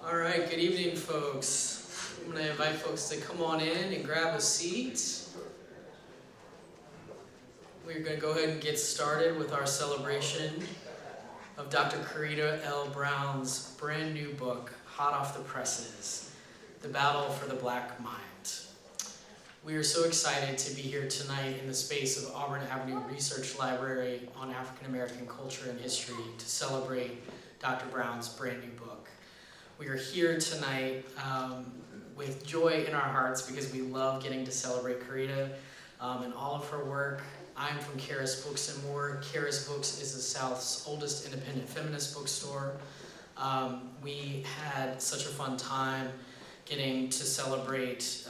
All right, good evening, folks. I'm going to invite folks to come on in and grab a seat. We're going to go ahead and get started with our celebration of Dr. Karida L. Brown's brand new book, hot off the presses, The Battle for the Black Mind. We are so excited to be here tonight in the space of Auburn Avenue Research Library on African American culture and history to celebrate Dr. Brown's brand new book. We are here tonight with joy in our hearts because we love getting to celebrate Karida and all of her work. I'm from Charis Books and More. Charis Books is the South's oldest independent feminist bookstore. We had such a fun time getting to celebrate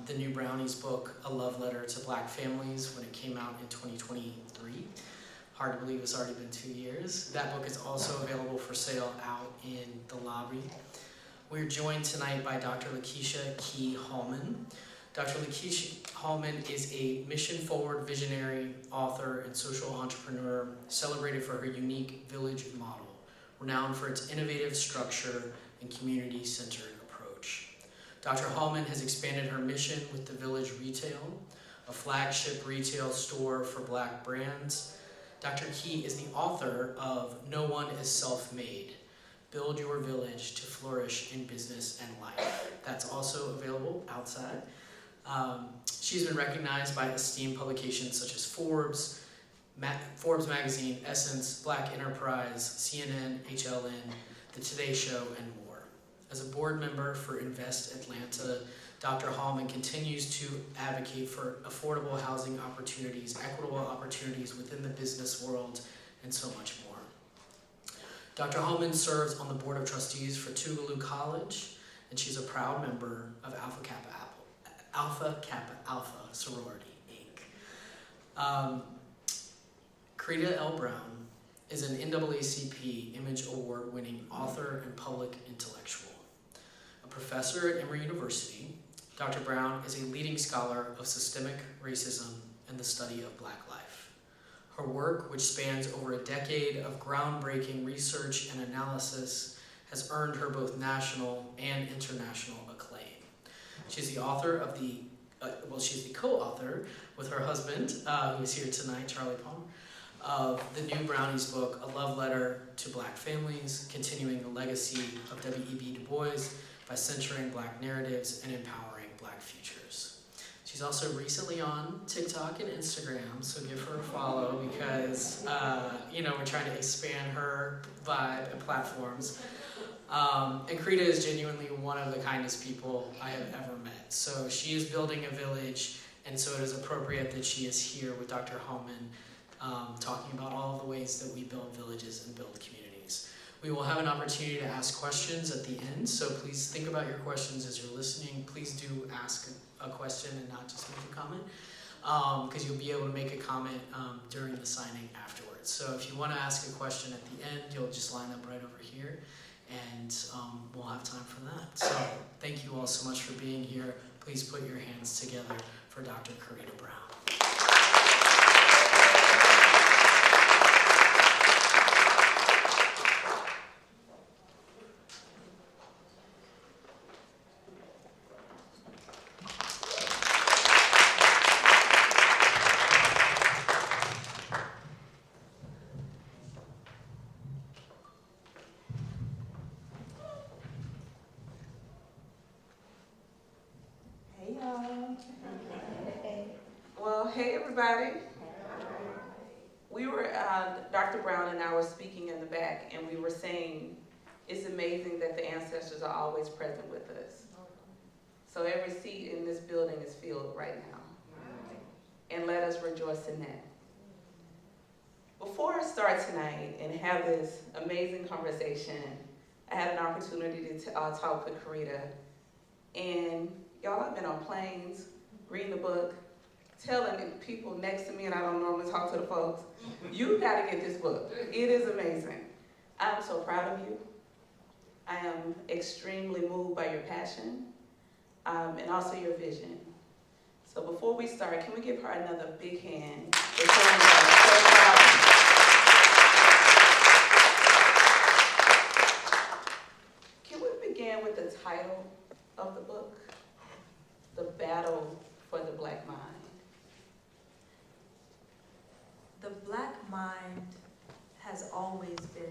the new Brownies book, A Love Letter to Black Families, when it came out in 2023. Hard to believe it's already been 2 years. That book is also available for sale out in the lobby. We're joined tonight by Dr. Lakeysha Hallmon. Dr. Lakeysha Hallmon is a mission-forward visionary, author, and social entrepreneur celebrated for her unique village model, renowned for its innovative structure and community-centered approach. Dr. Hallmon has expanded her mission with the Village Retail, a flagship retail store for Black brands. Dr. Key is the author of No One is Self-Made, Build Your Village to Flourish in Business and Life. That's also available outside. She's been recognized by esteemed publications such as Forbes Magazine, Essence, Black Enterprise, CNN, HLN, The Today Show, and more. As a board member for Invest Atlanta, Dr. Hallmon continues to advocate for affordable housing opportunities, equitable opportunities within the business world, and so much more. Dr. Hallmon serves on the Board of Trustees for Tougaloo College, and she's a proud member of Alpha Kappa Alpha Sorority, Inc. Karida L. Brown is an NAACP Image Award-winning author and public intellectual. A professor at Emory University, Dr. Brown is a leading scholar of systemic racism and the study of Black life. Her work, which spans over a decade of groundbreaking research and analysis, has earned her both national and international acclaim. She's the author of she's the co-author with her husband, who is here tonight, Charlie Palmer, of the new Brownies book, A Love Letter to Black Families, continuing the legacy of W.E.B. Du Bois by centering Black narratives and empowering Black futures. She's also recently on TikTok and Instagram, so give her a follow because, we're trying to expand her vibe and platforms. And Karida is genuinely one of the kindest people I have ever met. So she is building a village, and so it is appropriate that she is here with Dr. Hallmon talking about all of the ways that we build villages and build communities. We will have an opportunity to ask questions at the end, so please think about your questions as you're listening. Please do ask a question and not just make a comment, because you'll be able to make a comment during the signing afterwards. So if you want to ask a question at the end, you'll just line up right over here, and we'll have time for that. So thank you all so much for being here. Please put your hands together for Dr. Karida Brown. Hey everybody. Dr. Brown and I were speaking in the back, and we were saying it's amazing that the ancestors are always present with us. So every seat in this building is filled right now. And let us rejoice in that. Before I start tonight and have this amazing conversation, I had an opportunity to talk with Karida. And y'all, I've been on planes, reading the book, telling people next to me, and I don't normally talk to the folks, you gotta get this book. It is amazing. I'm so proud of you. I am extremely moved by your passion and also your vision. So before we start, can we give her another big hand? For showing us so proud. Can we begin began with the title of the book, The Battle for the Black Mind. The Black mind has always been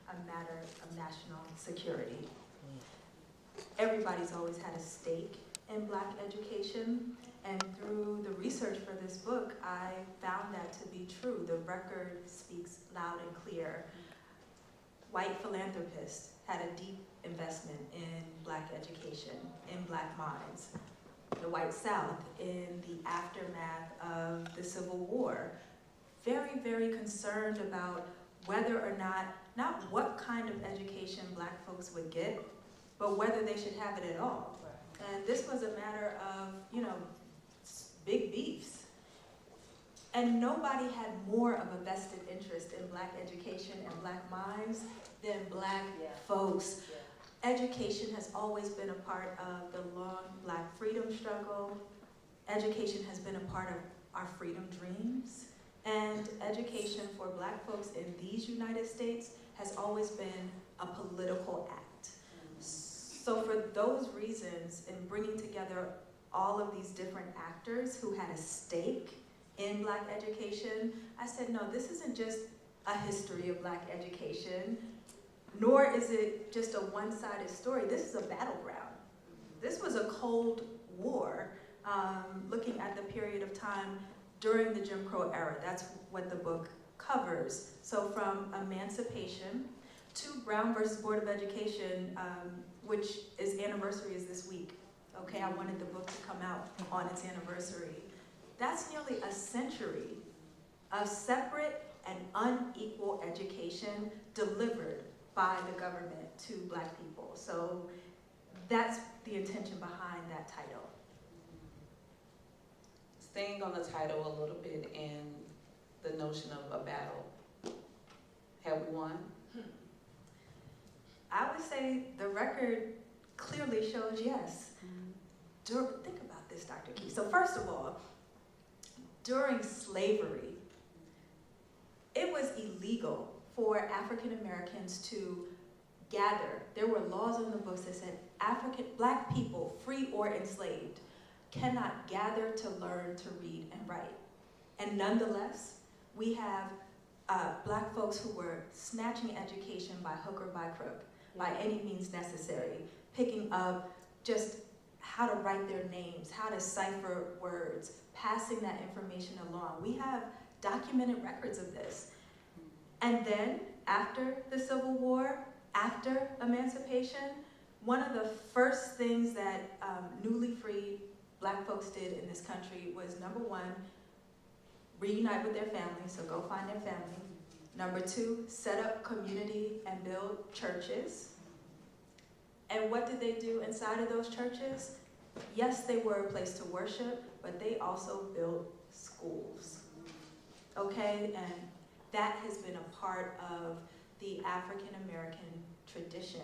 a matter of national security. Everybody's always had a stake in Black education, and through the research for this book, I found that to be true. The record speaks loud and clear. White philanthropists had a deep investment in Black education, in Black minds. The white South, in the aftermath of the Civil War, very, very concerned about whether or not what kind of education Black folks would get, but whether they should have it at all. And this was a matter of, big beefs. And nobody had more of a vested interest in Black education and Black minds than Black folks. Education has always been a part of the long Black freedom struggle. Education has been a part of our freedom dreams. And education for Black folks in these United States has always been a political act. So for those reasons, in bringing together all of these different actors who had a stake in Black education, I said, no, this isn't just a history of Black education, nor is it just a one-sided story. This is a battleground. This was a Cold War, looking at the period of time during the Jim Crow era. That's what the book covers. So from emancipation to Brown versus Board of Education, which its anniversary is this week. Okay, I wanted the book to come out on its anniversary. That's nearly a century of separate and unequal education delivered by the government to Black people. So that's the intention behind that title. Staying on the title a little bit and the notion of a battle. Have we won? I would say the record clearly shows yes. Think about this, Dr. Key. So first of all, during slavery, it was illegal for African Americans to gather. There were laws on the books that said Black people, free or enslaved, cannot gather to learn to read and write. And nonetheless, we have Black folks who were snatching education by hook or by crook, by any means necessary, picking up just how to write their names, how to cipher words, passing that information along. We have documented records of this. And then, after the Civil War, after emancipation, one of the first things that newly freed Black folks did in this country was, number one, reunite with their families, so go find their family. Number two, set up community and build churches. And what did they do inside of those churches? Yes, they were a place to worship, but they also built schools. Okay, and that has been a part of the African American tradition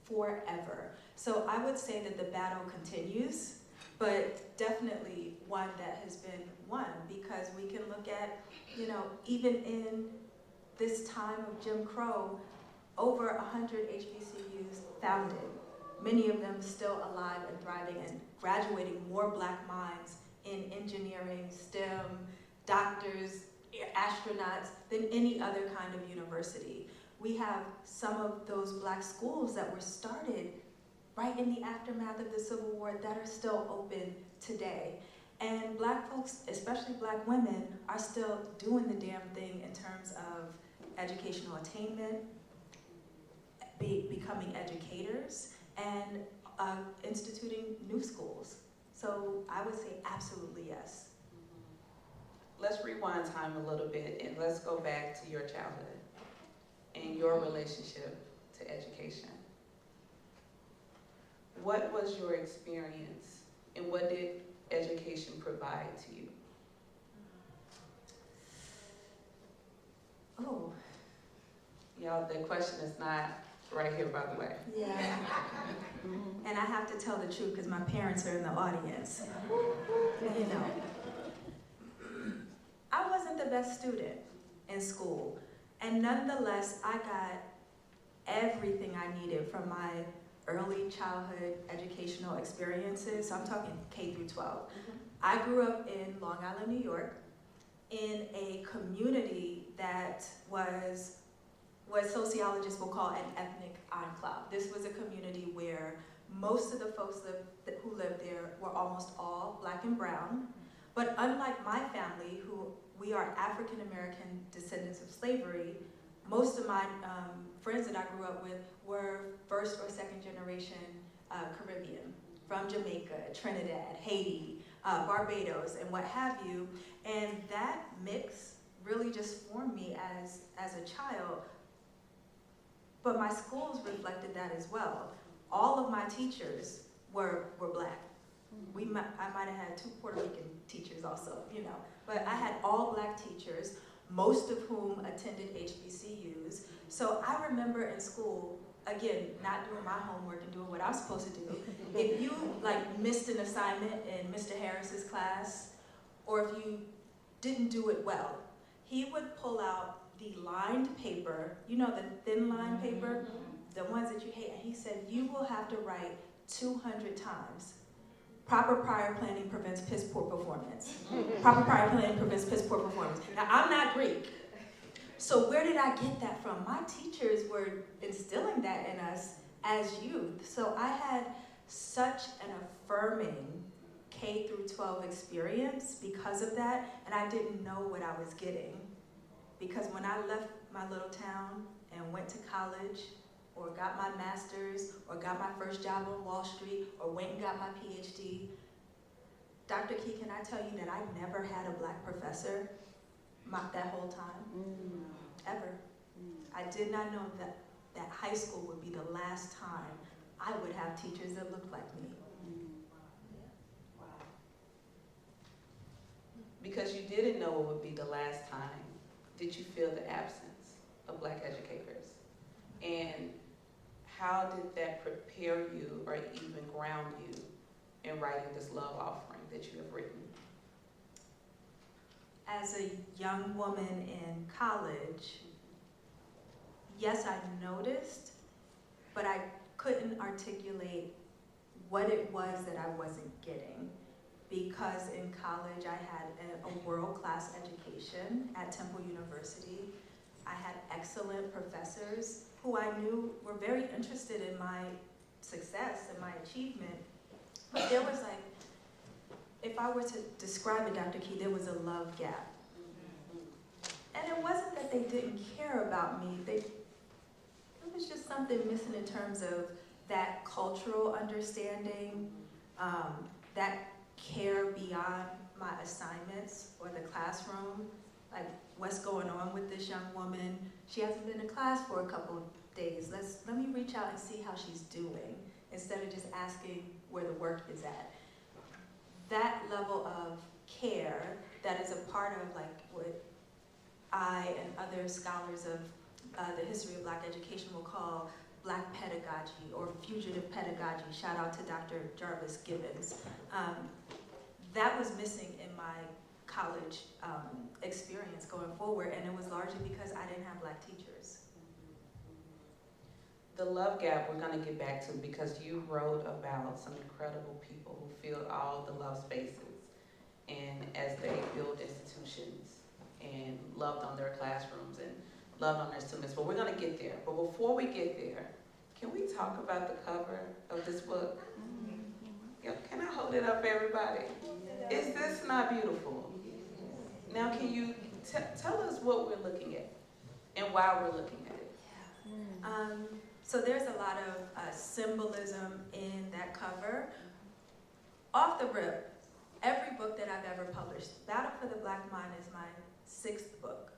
forever. So I would say that the battle continues, but definitely one that has been won, because we can look at, even in this time of Jim Crow, over 100 HBCUs founded, many of them still alive and thriving and graduating more Black minds in engineering, STEM, doctors, astronauts than any other kind of university. We have some of those Black schools that were started right in the aftermath of the Civil War that are still open today. And Black folks, especially Black women, are still doing the damn thing in terms of educational attainment, becoming educators, and instituting new schools. So I would say absolutely yes. Let's rewind time a little bit and let's go back to your childhood and your relationship to education. What was your experience and what did education provide to you? Oh. Y'all, the question is not right here, by the way. Yeah. And I have to tell the truth because my parents are in the audience. I wasn't the best student in school, and nonetheless, I got everything I needed from my early childhood educational experiences. So I'm talking K through 12. I grew up in Long Island, New York, in a community that was what sociologists will call an ethnic enclave. This was a community where most of the folks who lived there were almost all black and brown. But unlike my family, who we are African American descendants of slavery, most of my friends that I grew up with were first or second generation Caribbean, from Jamaica, Trinidad, Haiti, Barbados, and what have you. And that mix really just formed me as a child. But my schools reflected that as well. All of my teachers were black. I might have had 2 Puerto Rican teachers also, you know. But I had all black teachers, most of whom attended HBCUs. So I remember in school, again, not doing my homework and doing what I was supposed to do. If you missed an assignment in Mr. Harris's class, or if you didn't do it well, he would pull out the lined paper, you know, the thin line paper, the ones that you hate, and he said, you will have to write 200 times. Proper prior planning prevents piss poor performance. Proper prior planning prevents piss poor performance. Now, I'm not Greek, so where did I get that from? My teachers were instilling that in us as youth. So I had such an affirming K through 12 experience because of that, and I didn't know what I was getting. Because when I left my little town and went to college, or got my master's, or got my first job on Wall Street, or went and got my PhD, Dr. Key, can I tell you that I never had a black professor that whole time, ever. I did not know that high school would be the last time I would have teachers that looked like me. Wow. Because you didn't know it would be the last time, did you feel the absence of black educators? And how did that prepare you or even ground you in writing this love offering that you have written? As a young woman in college, yes, I noticed, but I couldn't articulate what it was that I wasn't getting. Because in college I had a world-class education at Temple University. I had excellent professors who I knew were very interested in my success and my achievement. But there was if I were to describe it, Dr. Key, there was a love gap. And it wasn't that they didn't care about me. It was just something missing in terms of that cultural understanding, that care beyond my assignments or the classroom. Like, what's going on with this young woman? She hasn't been in class for a couple of days. Let me reach out and see how she's doing, instead of just asking where the work is at. That level of care that is a part of what I and other scholars of the history of black education will call black pedagogy or fugitive pedagogy. Shout out to Dr. Jarvis Gibbons. That was missing in my college experience going forward, and it was largely because I didn't have black teachers. The love gap we're going to get back to, because you wrote about some incredible people who filled all the love spaces, and as they built institutions and loved on their classrooms and loved on their students. But we're going to get there. But before we get there, can we talk about the cover of this book? Can I hold it up, everybody? Is this not beautiful? Now, can you tell us what we're looking at and why we're looking at it? So there's a lot of symbolism in that cover. Off the rip, every book that I've ever published, Battle for the Black Mind is my 6th book.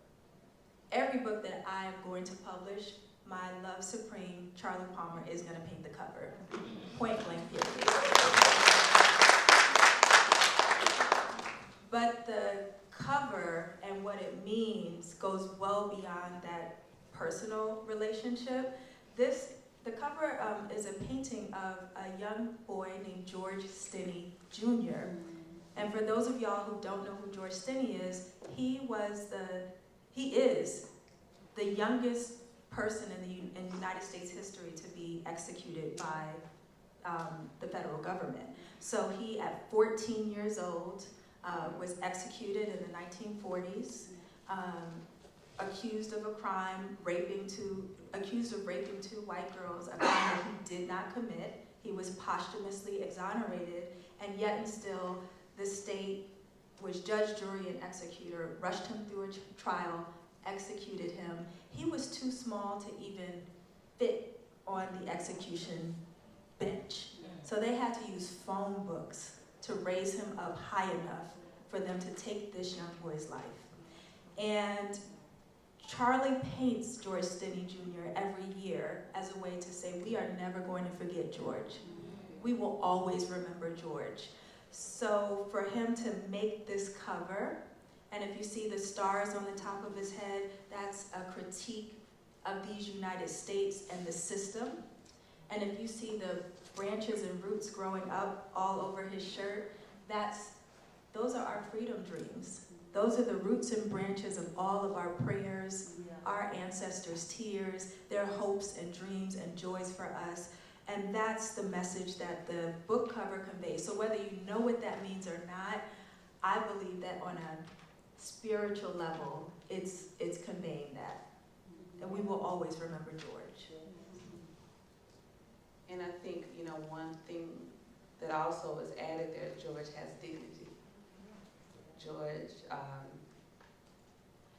Every book that I am going to publish, my love supreme, Charlie Palmer, is going to paint the cover. Point blank period. But the cover and what it means goes well beyond that personal relationship. The cover is a painting of a young boy named George Stinney Jr. And for those of y'all who don't know who George Stinney is, he is the youngest person in United States history to be executed by the federal government. So he, at 14 years old, was executed in the 1940s, accused of a crime, accused of raping two white girls, a crime that he did not commit. He was posthumously exonerated, and yet and still the state, which judge, jury, and executor, rushed him through a trial, executed him. He was too small to even fit on the execution bench. So they had to use phone books to raise him up high enough for them to take this young boy's life. And Charlie paints George Stinney Jr. every year as a way to say, we are never going to forget George. We will always remember George. So for him to make this cover, and if you see the stars on the top of his head, that's a critique of these United States and the system. And if you see the branches and roots growing up all over his shirt, those are our freedom dreams. Those are the roots and branches of all of our prayers, our ancestors' tears, their hopes and dreams and joys for us. And that's the message that the book cover conveys. So whether you know what that means or not, I believe that on a spiritual level, it's conveying that. And we will always remember George. And I think, one thing that also is added there, George has dignity. George,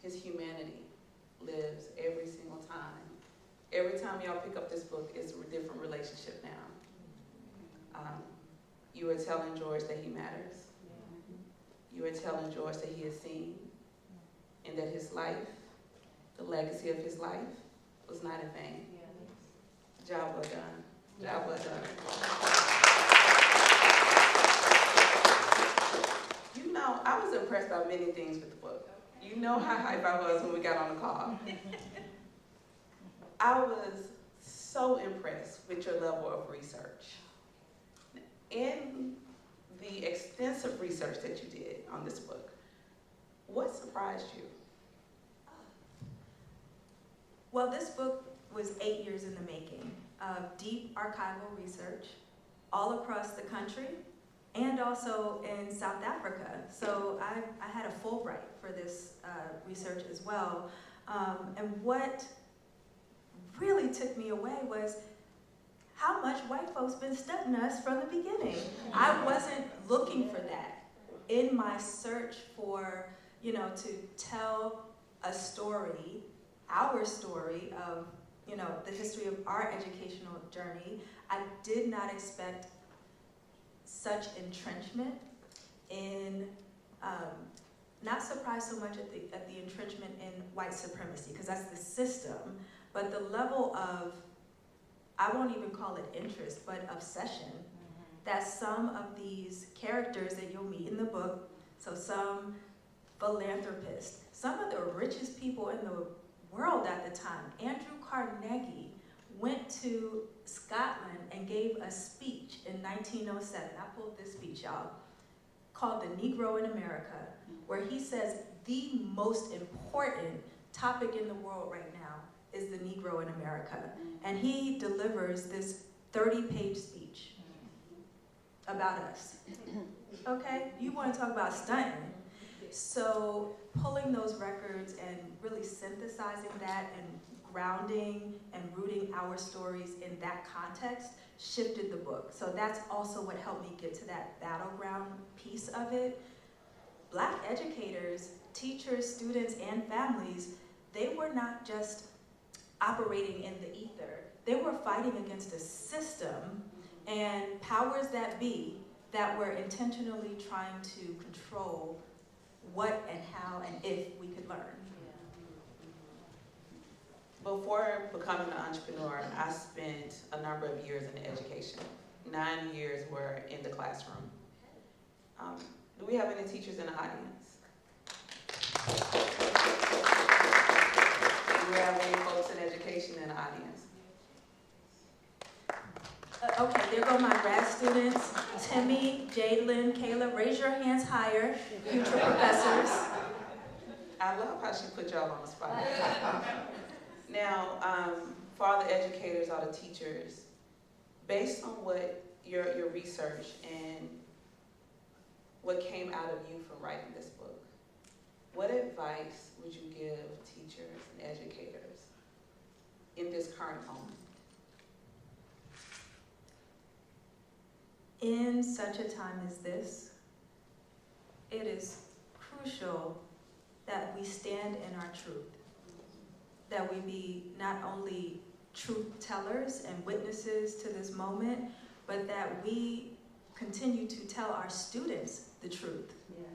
his humanity lives every single time. Every time y'all pick up this book, it's a different relationship now. You are telling George that he matters. You are telling George that he is seen, and that his life, the legacy of his life, was not in vain. Job well done. Job well done. I was impressed by many things with the book. You know how hype I was when we got on the call. I was so impressed with your level of research. In the extensive research that you did on this book, what surprised you? Well, this book was 8 years in the making of deep archival research all across the country and also in South Africa. So I had a Fulbright for this research as well. And what really took me away was how much white folks been studying us from the beginning. I wasn't looking for that. In my search for, to tell a story, our story of, the history of our educational journey, I did not expect such entrenchment in, not surprised so much at the entrenchment in white supremacy, because that's the system, but the level of, I won't even call it interest, but obsession, that some of these characters that you'll meet in the book, so some philanthropists, some of the richest people in the world at the time, Andrew Carnegie, went to Scotland and gave a speech in 1907. I pulled this speech, y'all, called The Negro in America, where he says the most important topic in the world right now is the Negro in America. And he delivers this 30-page speech about us. Okay? You want to talk about stunting. So pulling those records and really synthesizing that and grounding and rooting our stories in that context shifted the book. So that's also what helped me get to that battleground piece of it. Black educators, teachers, students, and families, they were not just operating in the ether. They were fighting against a system and powers that be that were intentionally trying to control what and how and if we could learn. Before becoming an entrepreneur, I spent a number of years in education. 9 years were in the classroom. Do we have any teachers in the audience? Do we have any folks in education in the audience? Okay, there go my grad students. Timmy, Jadlyn, Kayla, raise your hands higher, future professors. I love how she put y'all on the spot. Now, for all the educators, all the teachers, based on what your research and what came out of you from writing this book, what advice would you give teachers and educators in this current moment? In such a time as this, it is crucial that we stand in our truth, that we be not only truth tellers and witnesses to this moment, but that we continue to tell our students the truth. Yeah.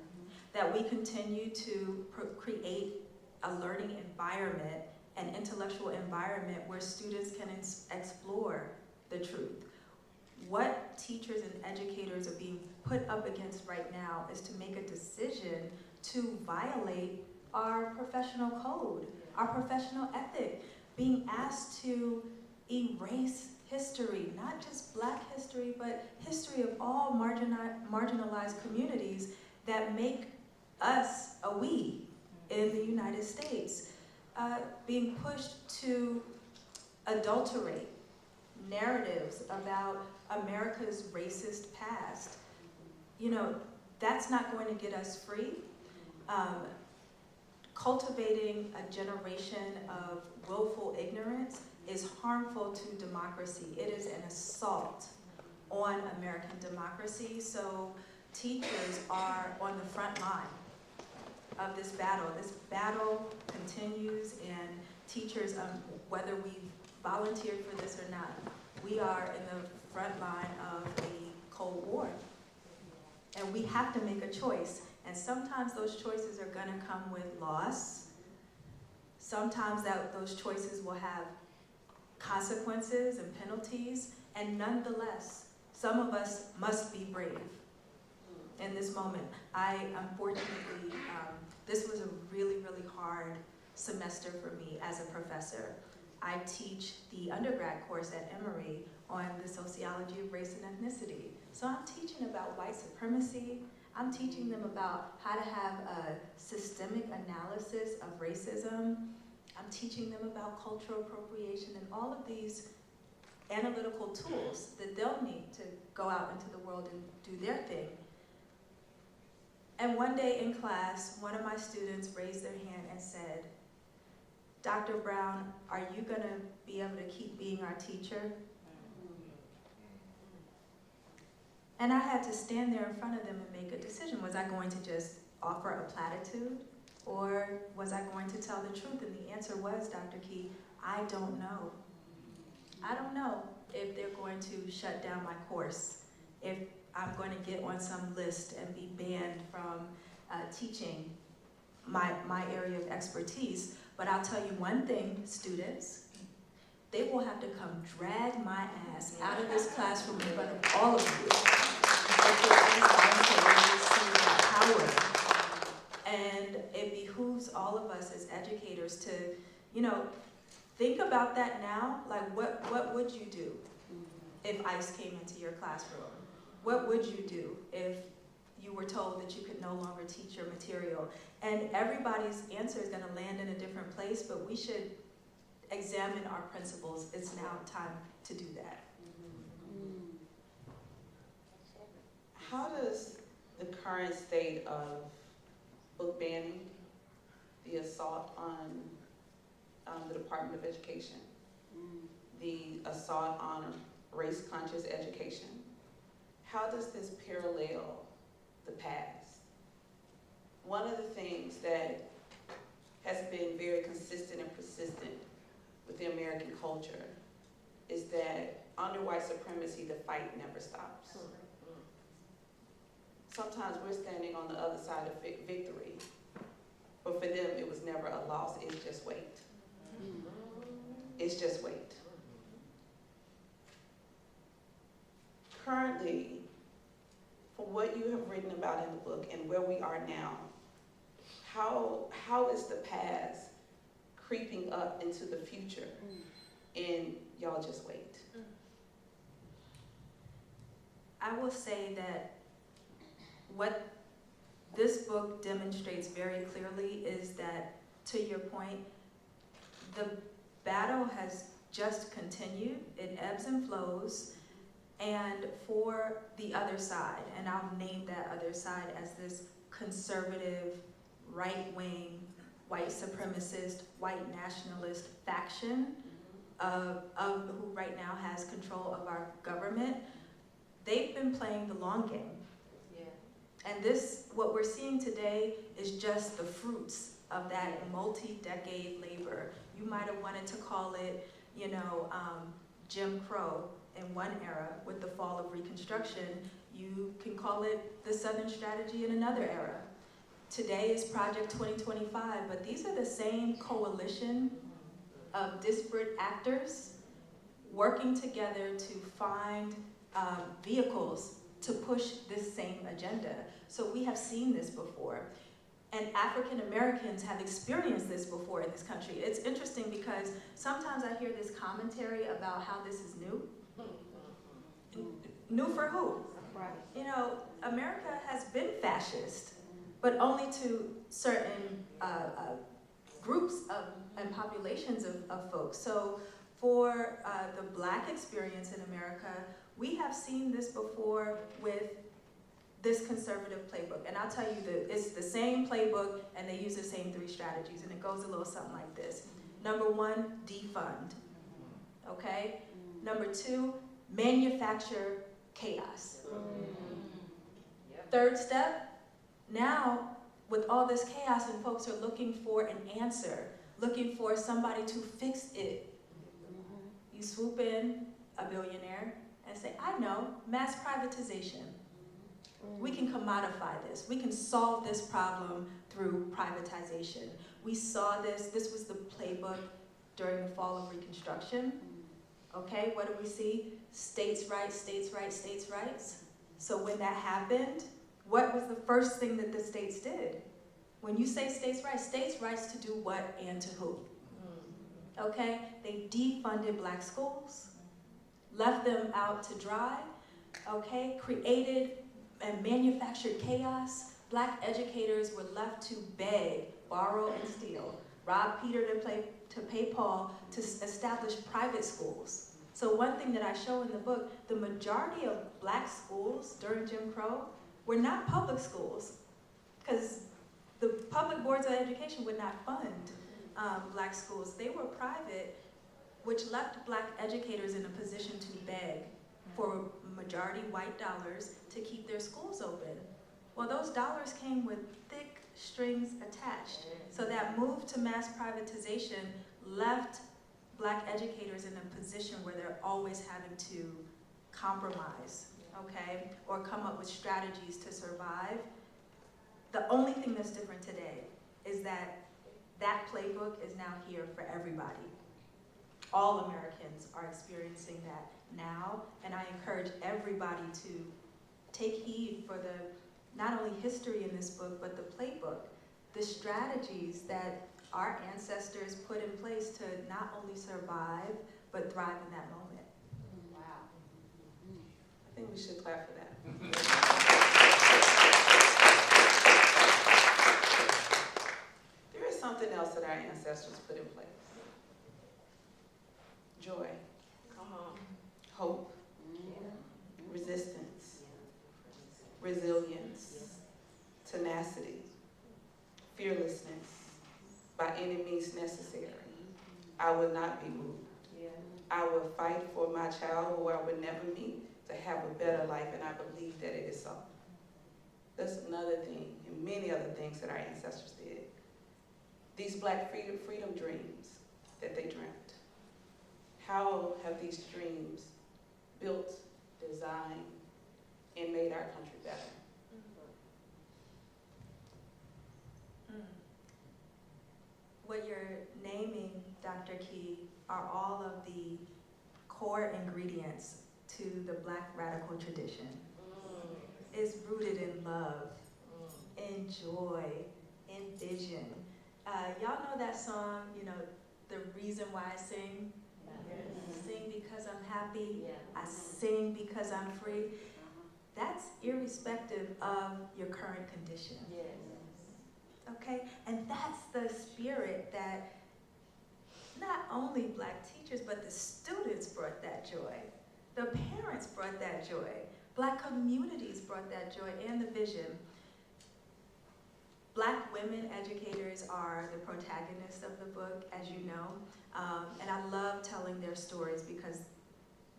That we continue to create a learning environment, an intellectual environment where students can explore the truth. What teachers and educators are being put up against right now is to make a decision to violate our professional code, our professional ethic, being asked to erase history, not just Black history, but history of all marginalized communities that make us a we in the United States, being pushed to adulterate narratives about America's racist past. You know, that's not going to get us free. Cultivating a generation of willful ignorance is harmful to democracy. It is an assault on American democracy. So teachers are on the front line of this battle. This battle continues, and teachers, whether we volunteered for this or not, we are in the front line of a Cold War. And we have to make a choice. And sometimes those choices are gonna come with loss. Sometimes those choices will have consequences and penalties. And nonetheless, some of us must be brave in this moment. Unfortunately, this was a really, really hard semester for me as a professor. I teach the undergrad course at Emory on the sociology of race and ethnicity. So I'm teaching about white supremacy. I'm teaching them about how to have a systemic analysis of racism. I'm teaching them about cultural appropriation and all of these analytical tools that they'll need to go out into the world and do their thing. And one day in class, one of my students raised their hand and said, "Dr. Brown, are you gonna be able to keep being our teacher?" And I had to stand there in front of them and make a decision. Was I going to just offer a platitude, or was I going to tell the truth? And the answer was, Dr. Key, I don't know. I don't know if they're going to shut down my course, if I'm going to get on some list and be banned from teaching my area of expertise. But I'll tell you one thing, students, they will have to come drag my ass out of this classroom in front of all of you. Power. And it behooves all of us as educators to, think about that now. Like, what would you do if ICE came into your classroom? What would you do if you were told that you could no longer teach your material? And everybody's answer is going to land in a different place, but we should examine our principles. It's now time to do that. How does the current state of book banning, the assault on the Department of Education, the assault on race-conscious education, how does this parallel the past? One of the things that has been very consistent and persistent with the American culture is that under white supremacy, the fight never stops. Sometimes we're standing on the other side of victory, but for them, it was never a loss. It's just wait. It's just wait. Currently, for what you have written about in the book and where we are now, how is the past creeping up into the future? And y'all just wait. I will say that what this book demonstrates very clearly is that, to your point, the battle has just continued. It ebbs and flows. And for the other side, and I'll name that other side as this conservative, right-wing, white supremacist, white nationalist faction of who right now has control of our government, they've been playing the long game. Yeah. And this, what we're seeing today, is just the fruits of that multi-decade labor. You might have wanted to call it, Jim Crow in one era with the fall of Reconstruction. You can call it the Southern Strategy in another era. Today is Project 2025, but these are the same coalition of disparate actors working together to find vehicles to push this same agenda. So we have seen this before. And African Americans have experienced this before in this country. It's interesting because sometimes I hear this commentary about how this is new. New for who? Right. America has been fascist, but only to certain groups and populations of folks. So for the Black experience in America, we have seen this before with this conservative playbook. And I'll tell you that it's the same playbook and they use the same 3 strategies, and it goes a little something like this. Number 1, defund, okay? Number 2, manufacture chaos. Third step, now with all this chaos and folks are looking for an answer, looking for somebody to fix it. You swoop in a billionaire and say, I know, mass privatization. We can commodify this. We can solve this problem through privatization. We saw this was the playbook during the fall of Reconstruction. Okay, what do we see? States' rights, states' rights, states' rights. So when that happened, what was the first thing that the states did? When you say states' rights to do what and to who? Okay, they defunded Black schools, left them out to dry, okay, created and manufactured chaos. Black educators were left to beg, borrow, and steal, rob Peter to pay Paul to establish private schools. So one thing that I show in the book, the majority of Black schools during Jim Crow were not public schools, because the public boards of education would not fund Black schools. They were private, which left Black educators in a position to beg for majority white dollars to keep their schools open. Well, those dollars came with thick strings attached. So that move to mass privatization left Black educators in a position where they're always having to compromise, okay, or come up with strategies to survive. The only thing that's different today is that that playbook is now here for everybody. All Americans are experiencing that now, and I encourage everybody to take heed for not only history in this book, but the playbook, the strategies that our ancestors put in place to not only survive, but thrive in that moment. Wow. I think we should clap for that. There is something else that our ancestors put in place. Joy. Hope. Resistance. Resilience. Tenacity. Fearlessness. By any means necessary. I will not be moved. I will fight for my child who I would never meet to have a better life, and I believe that it is so. That's another thing, and many other things that our ancestors did. These Black freedom dreams that they dreamt. How have these dreams built, designed, and made our country better? What you're naming, Dr. Key, are all of the core ingredients to the Black radical tradition. It's rooted in love, in joy, in vision. Y'all know that song, The Reason Why I Sing? Yes. Sing because I'm happy, I sing because I'm free. That's irrespective of your current condition. Yes. Okay? And that's the spirit that not only Black teachers, but the students brought that joy. The parents brought that joy. Black communities brought that joy and the vision. Black women educators are the protagonists of the book, as you know, and I love telling their stories because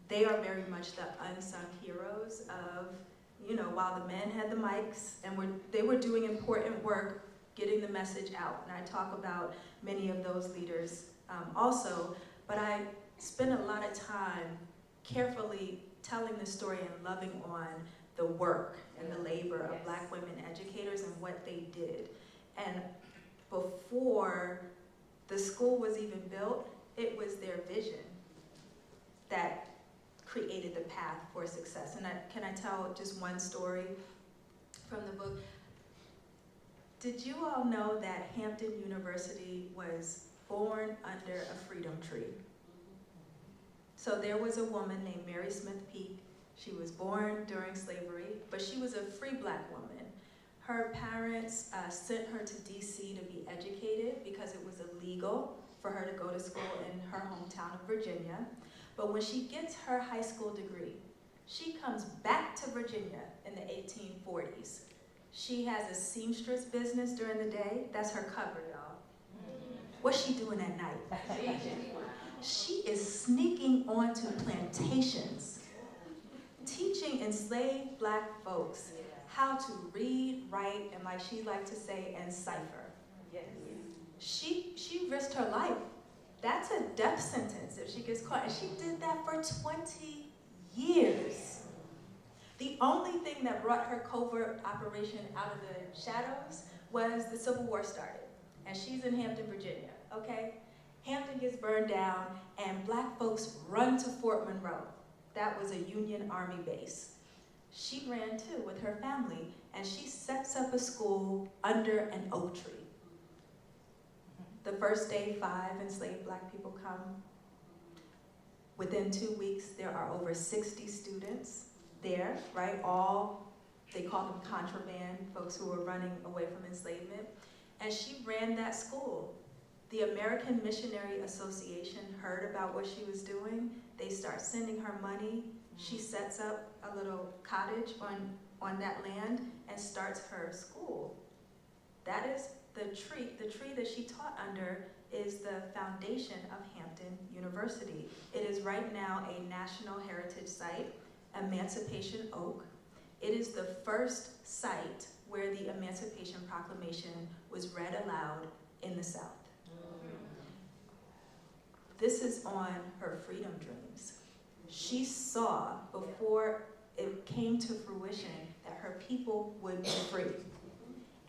they are very much the unsung heroes of, you know, while the men had the mics and they were doing important work getting the message out. And I talk about many of those leaders also, but I spend a lot of time carefully telling the story and loving on the work and the labor of Black women educators and what they did. And before the school was even built, it was their vision that created the path for success. And can I tell just one story from the book? Did you all know that Hampton University was born under a freedom tree? So there was a woman named Mary Smith Peake. She was born during slavery, but she was a free Black woman. Her parents sent her to DC to be educated because it was illegal for her to go to school in her hometown of Virginia. But when she gets her high school degree, she comes back to Virginia in the 1840s. She has a seamstress business during the day. That's her cover, y'all. What's she doing at night? She is sneaking onto plantations, teaching enslaved Black folks how to read, write, and like she liked to say, and cipher. She risked her life. That's a death sentence if she gets caught. And she did that for 20 years. The only thing that brought her covert operation out of the shadows was the Civil War started. And she's in Hampton, Virginia, okay? Hampton gets burned down and Black folks run to Fort Monroe. That was a Union Army base. She ran too with her family and she sets up a school under an oak tree. The first day, 5 enslaved Black people come. Within 2 weeks, there are over 60 students there, right? All, they call them contraband, folks who were running away from enslavement. And she ran that school. The American Missionary Association heard about what she was doing. They start sending her money. She sets up a little cottage on that land and starts her school. That is the tree that she taught under is the foundation of Hampton University. It is right now a National Heritage Site, Emancipation Oak. It is the first site where the Emancipation Proclamation was read aloud in the South. This is on her freedom dreams. She saw before it came to fruition that her people would be free.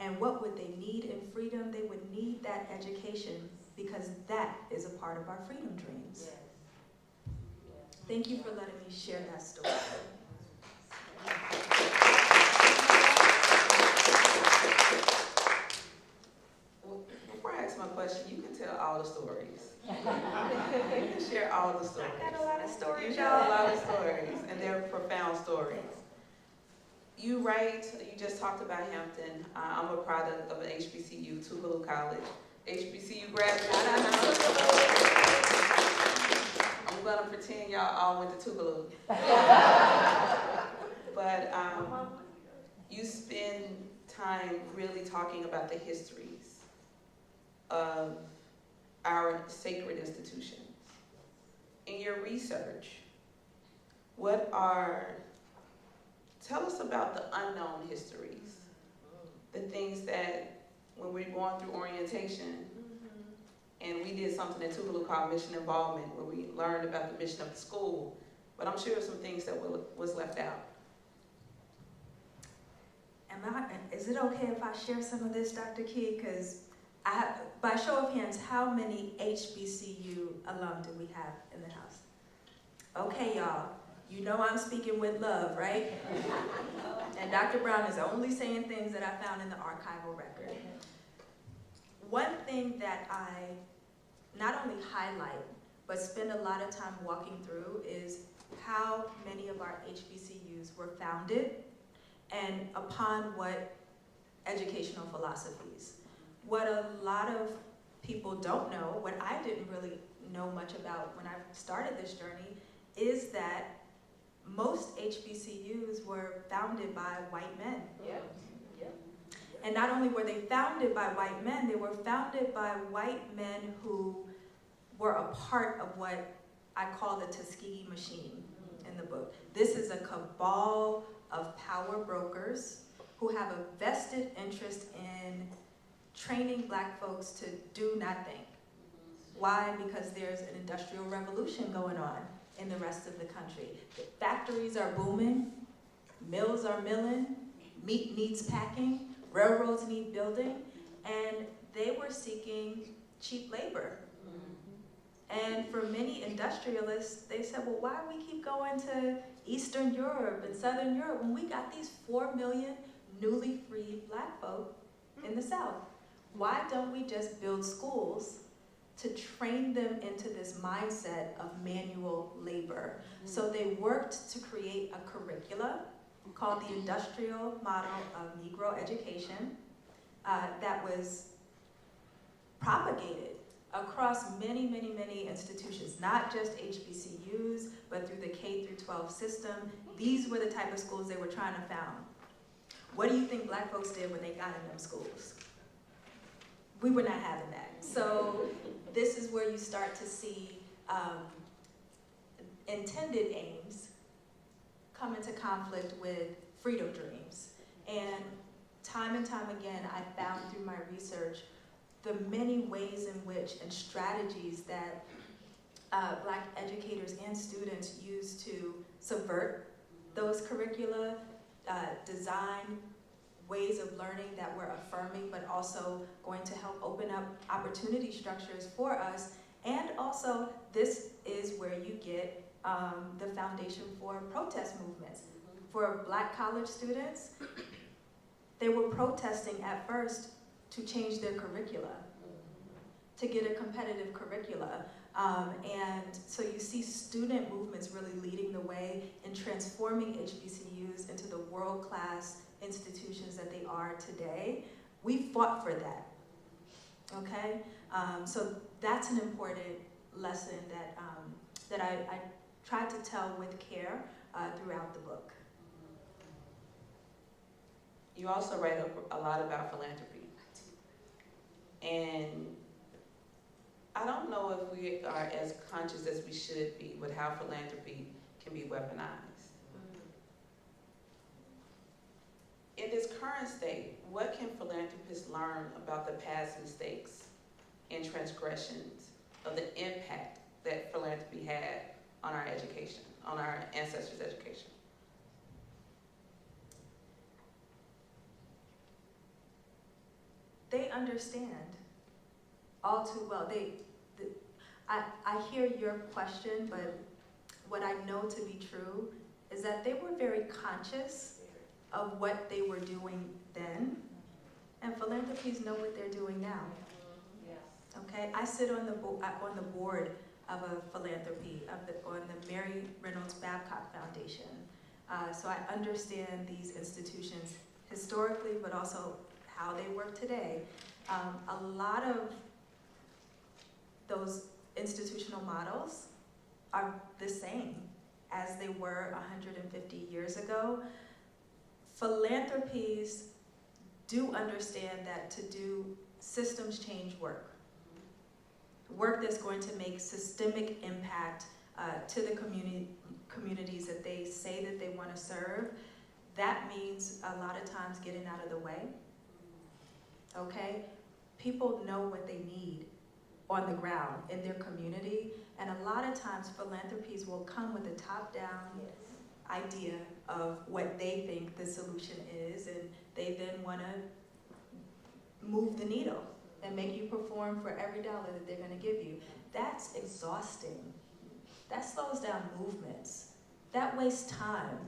And what would they need in freedom? They would need that education because that is a part of our freedom dreams. Thank you for letting me share that story. Well, before I ask my question, you can tell all the stories. You can share all the stories. I got a lot of stories, You got a lot of stories, and they're profound stories. You write, you just talked about Hampton. I'm a product of an HBCU, Tougaloo College. HBCU graduate. I'm gonna pretend y'all all went to Tougaloo. But you spend time really talking about the histories of our sacred institutions. In your research, tell us about the unknown histories, the things that when we're going through orientation, and we did something in Tougaloo called mission involvement, where we learned about the mission of the school, but I'm sure some things that was left out. Is it okay if I share some of this, Dr. Key? Because by show of hands, how many HBCU alum do we have in the house? Okay, y'all. You know I'm speaking with love, right? And Dr. Brown is only saying things that I found in the archival record. One thing that I not only highlight, but spend a lot of time walking through is how many of our HBCUs were founded and upon what educational philosophies. What a lot of people don't know, what I didn't really know much about when I started this journey, is that most HBCUs were founded by white men. Yep. And not only were they founded by white men, they were founded by white men who were a part of what I call the Tuskegee machine in the book. This is a cabal of power brokers who have a vested interest in training black folks to do nothing. Why? Because there's an industrial revolution going on in the rest of the country. The factories are booming, mills are milling, meat needs packing, railroads need building, and they were seeking cheap labor. And for many industrialists, they said, well, why do we keep going to Eastern Europe and Southern Europe when we got these 4 million newly freed black folk in the South? Why don't we just build schools to train them into this mindset of manual labor? So they worked to create a curricula called the Industrial Model of Negro Education that was propagated across many, many, many institutions, not just HBCUs, but through the K through 12 system. These were the type of schools they were trying to found. What do you think black folks did when they got in them schools? We were not having that. So this is where you start to see intended aims come into conflict with freedom dreams. And time again, I found through my research the many ways in which and strategies that black educators and students use to subvert those curricula, design ways of learning that were affirming but also going to help open up opportunity structures for us. And also, this is where you get the foundation for protest movements. For black college students, they were protesting at first to change their curricula, to get a competitive curricula. And so you see student movements really leading the way in transforming HBCUs into the world-class institutions that they are today. We fought for that, okay? So that's an important lesson that, that I tried to tell with care throughout the book. You also write a lot about philanthropy. And I don't know if we are as conscious as we should be with how philanthropy can be weaponized. In this current state, what can philanthropists learn about the past mistakes and transgressions of the impact that philanthropy had on our education, on our ancestors' education? They understand all too well. I hear your question, but what I know to be true is that they were very conscious of what they were doing then, and philanthropies know what they're doing now. Okay, I sit on the board of a philanthropy on the Mary Reynolds Babcock Foundation, so I understand these institutions historically, but also how they work today. A lot of those institutional models are the same as they were 150 years ago. Philanthropies do understand that to do systems change work that's going to make systemic impact to the communities that they say that they want to serve, that means a lot of times getting out of the way. Okay? People know what they need on the ground in their community, and a lot of times philanthropies will come with a top-down idea of what they think the solution is, and they then want to move the needle and make you perform for every dollar that they're going to give you. That's exhausting. That slows down movements. That wastes time.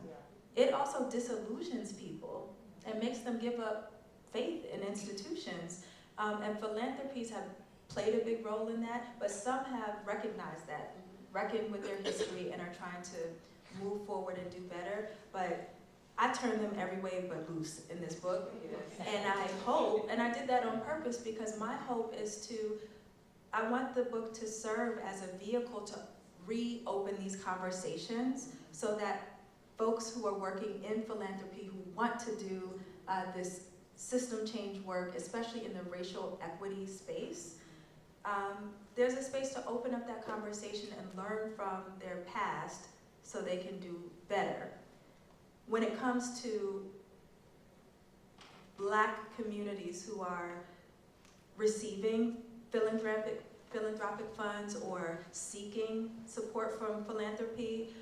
It also disillusions people and makes them give up faith in institutions. And philanthropies have played a big role in that, but some have recognized that, reckoned with their history, and are trying to move forward and do better. But I turned them every way but loose in this book. And I hope, and I did that on purpose because my hope is to I want the book to serve as a vehicle to reopen these conversations so that folks who are working in philanthropy, who want to do this system change work, especially in the racial equity space, there's a space to open up that conversation and learn from their past so they can do better. When it comes to Black communities who are receiving philanthropic funds or seeking support from philanthropy,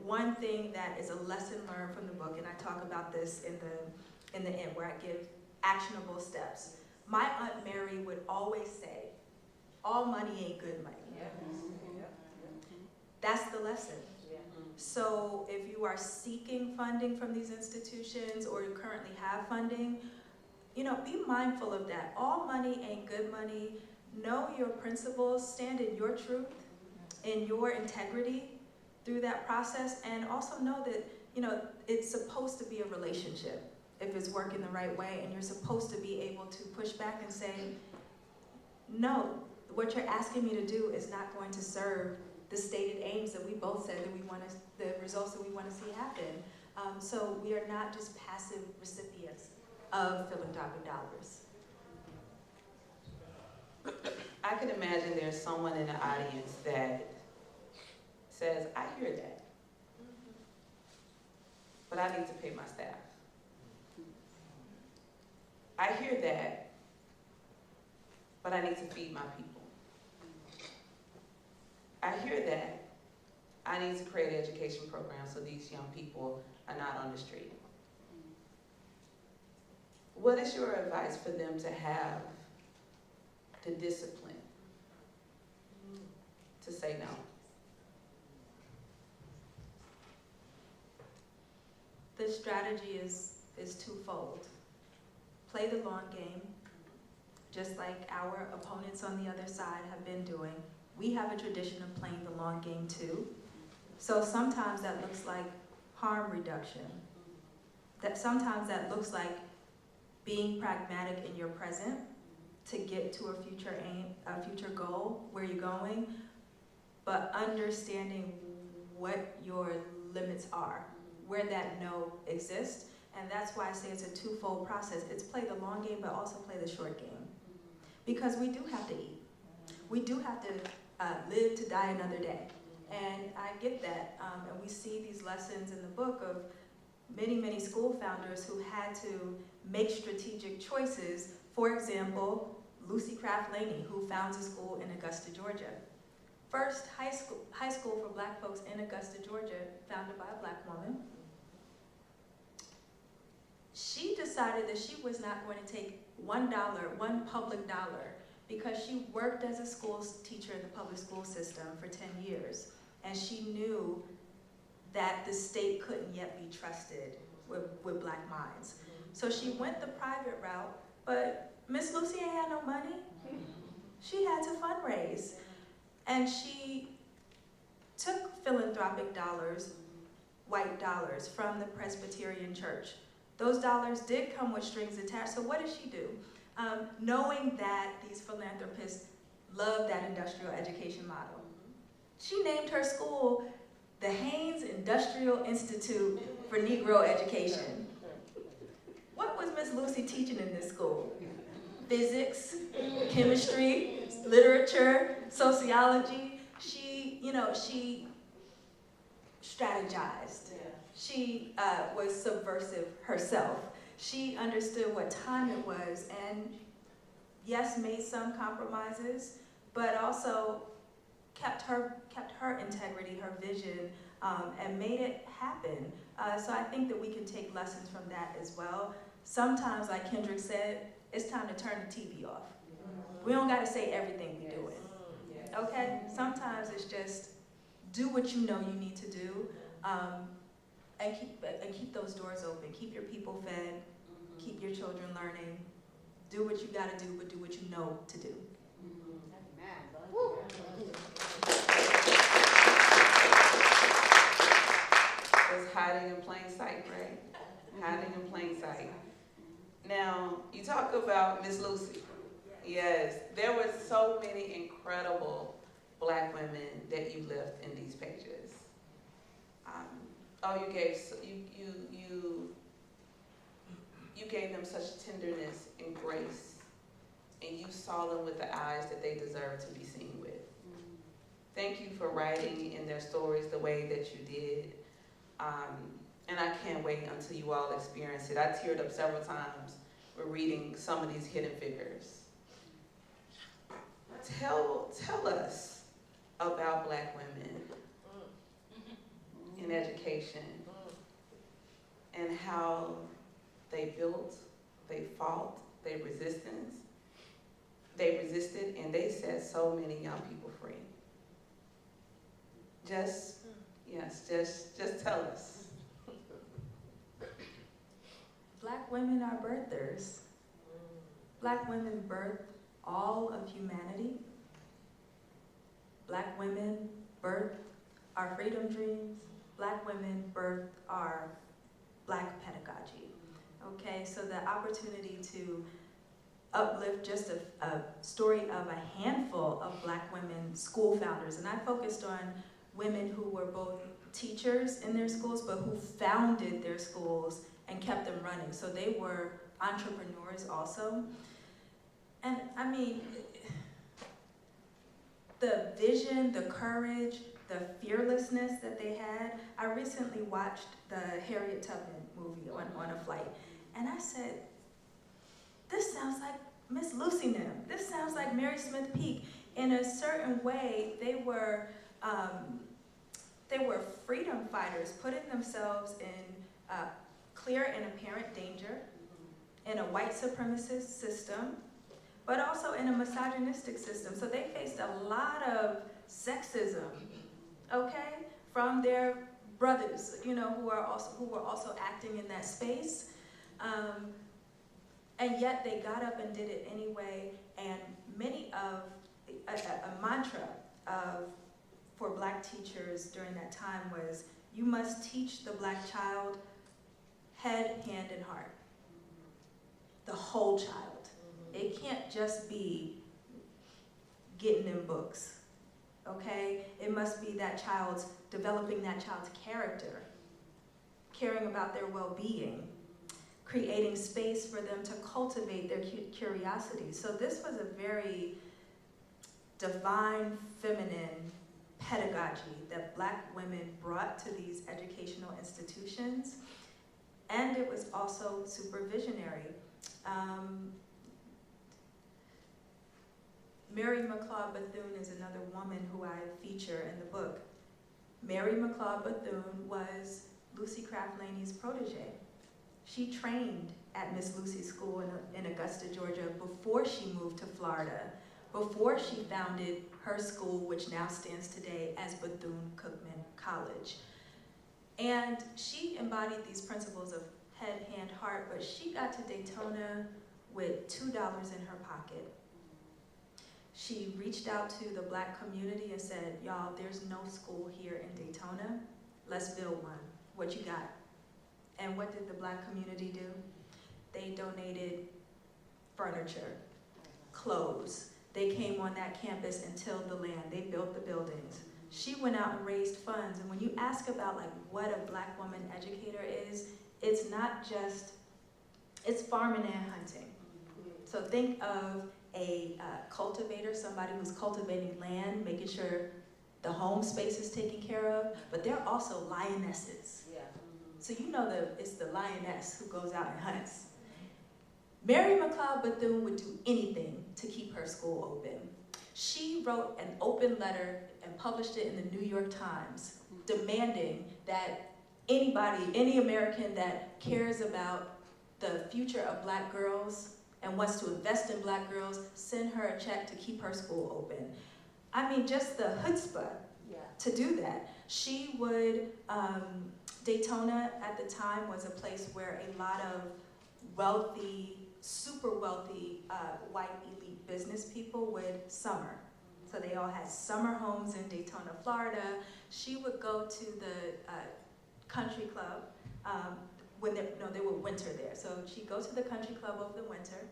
one thing that is a lesson learned from the book, and I talk about this in the end where I give actionable steps. My Aunt Mary would always say, all money ain't good money. That's the lesson. So if you are seeking funding from these institutions or you currently have funding, be mindful of that. All money ain't good money. Know your principles, stand in your truth, in your integrity through that process, and also know that, it's supposed to be a relationship if it's working the right way, and you're supposed to be able to push back and say, no, what you're asking me to do is not going to serve the stated aims that we both said that we want to, the results that we want to see happen. So we are not just passive recipients of philanthropic dollars. I can imagine there's someone in the audience that says, I hear that, but I need to pay my staff. I hear that, but I need to feed my people. I hear that, I need to create an education program so these young people are not on the street. What is your advice for them to have the discipline to say no? The strategy is twofold. Play the long game, just like our opponents on the other side have been doing. We have a tradition of playing the long game too. So sometimes that looks like harm reduction. Sometimes that looks like being pragmatic in your present to get to a future aim, a future goal, where you're going, but understanding what your limits are, where that no exists. And that's why I say it's a twofold process. It's play the long game, but also play the short game. Because we do have to eat. We do have to live to die another day. And I get that. And we see these lessons in the book of many, many school founders who had to make strategic choices. For example, Lucy Craft Laney, who founds a school in Augusta, Georgia. First high school for Black folks in Augusta, Georgia, founded by a Black woman. She decided that she was not going to take $1, one public dollar, because she worked as a school teacher in the public school system for 10 years. And she knew that the state couldn't yet be trusted with Black minds. So she went the private route, but Miss Lucy ain't had no money. She had to fundraise. And she took philanthropic dollars, white dollars, from the Presbyterian Church. Those dollars did come with strings attached, so what did she do? Knowing that these philanthropists love that industrial education model, she named her school the Haynes Industrial Institute for Negro Education. What was Miss Lucy teaching in this school? Physics, chemistry, literature, sociology. She strategized. She was subversive herself. She understood what time it was and, yes, made some compromises, but also kept her integrity, her vision, and made it happen. So I think that we can take lessons from that as well. Sometimes, like Kendrick said, it's time to turn the TV off. We don't got to say everything we're doing. Okay? Sometimes it's just do what you know you need to do. And keep those doors open. Keep your people fed. Keep your children learning. Do what you got to do, but do what you know to do. It's hiding in plain sight, right? Hiding in plain sight. Now, you talk about Miss Lucy. Yes, there were so many incredible Black women that you left in these pages. You gave you gave them such tenderness and grace, and you saw them with the eyes that they deserve to be seen with. Thank you for writing in their stories the way that you did. And I can't wait until you all experience it. I teared up several times with reading some of these hidden figures. Tell us about Black women in education and how they built, they fought, they resisted, and they set so many young people free. Just tell us. Black women are birthers. Black women birth all of humanity. Black women birth our freedom dreams. Black women birth our Black pedagogy. Okay, so the opportunity to uplift just a story of a handful of Black women school founders, and I focused on women who were both teachers in their schools, but who founded their schools and kept them running. So they were entrepreneurs also. And I mean, the vision, the courage, the fearlessness that they had. I recently watched the Harriet Tubman movie on a flight, and I said, this sounds like Miss Lucy Nim. This sounds like Mary Smith Peak. In a certain way, they were freedom fighters, putting themselves in clear and apparent danger in a white supremacist system, but also in a misogynistic system. So they faced a lot of sexism, okay, from their brothers, you know, who were also acting in that space. And yet they got up and did it anyway. And many of a mantra for Black teachers during that time was, you must teach the Black child head, hand, and heart. The whole child. It can't just be getting them books, okay? It must be that developing that child's character, caring about their well-being, creating space for them to cultivate their curiosity. So this was a very divine, feminine pedagogy that Black women brought to these educational institutions, and it was also supervisionary. Mary McLeod Bethune is another woman who I feature in the book. Mary McLeod Bethune was Lucy Craft Laney's protege. She trained at Miss Lucy's school in Augusta, Georgia, before she moved to Florida, before she founded her school, which now stands today as Bethune-Cookman College. And she embodied these principles of head, hand, heart, but she got to Daytona with $2 in her pocket. She reached out to the Black community and said, y'all, there's no school here in Daytona. Let's build one. What you got? And what did the Black community do? They donated furniture, clothes. They came on that campus and tilled the land. They built the buildings. She went out and raised funds. And when you ask about like what a Black woman educator is, it's not just, it's farming and hunting. So think of a cultivator, somebody who's cultivating land, making sure the home space is taken care of, but they're also lionesses. Yeah. So you know it's the lioness who goes out and hunts. Mary McLeod Bethune would do anything to keep her school open. She wrote an open letter and published it in the New York Times, demanding that anybody, any American that cares about the future of Black girls and wants to invest in Black girls, send her a check to keep her school open. I mean, just the chutzpah to do that. She would, Daytona at the time was a place where a lot of wealthy, super wealthy white elite business people would summer. So they all had summer homes in Daytona, Florida. She would go to the country club they were winter there. So she'd go to the country club over the winter,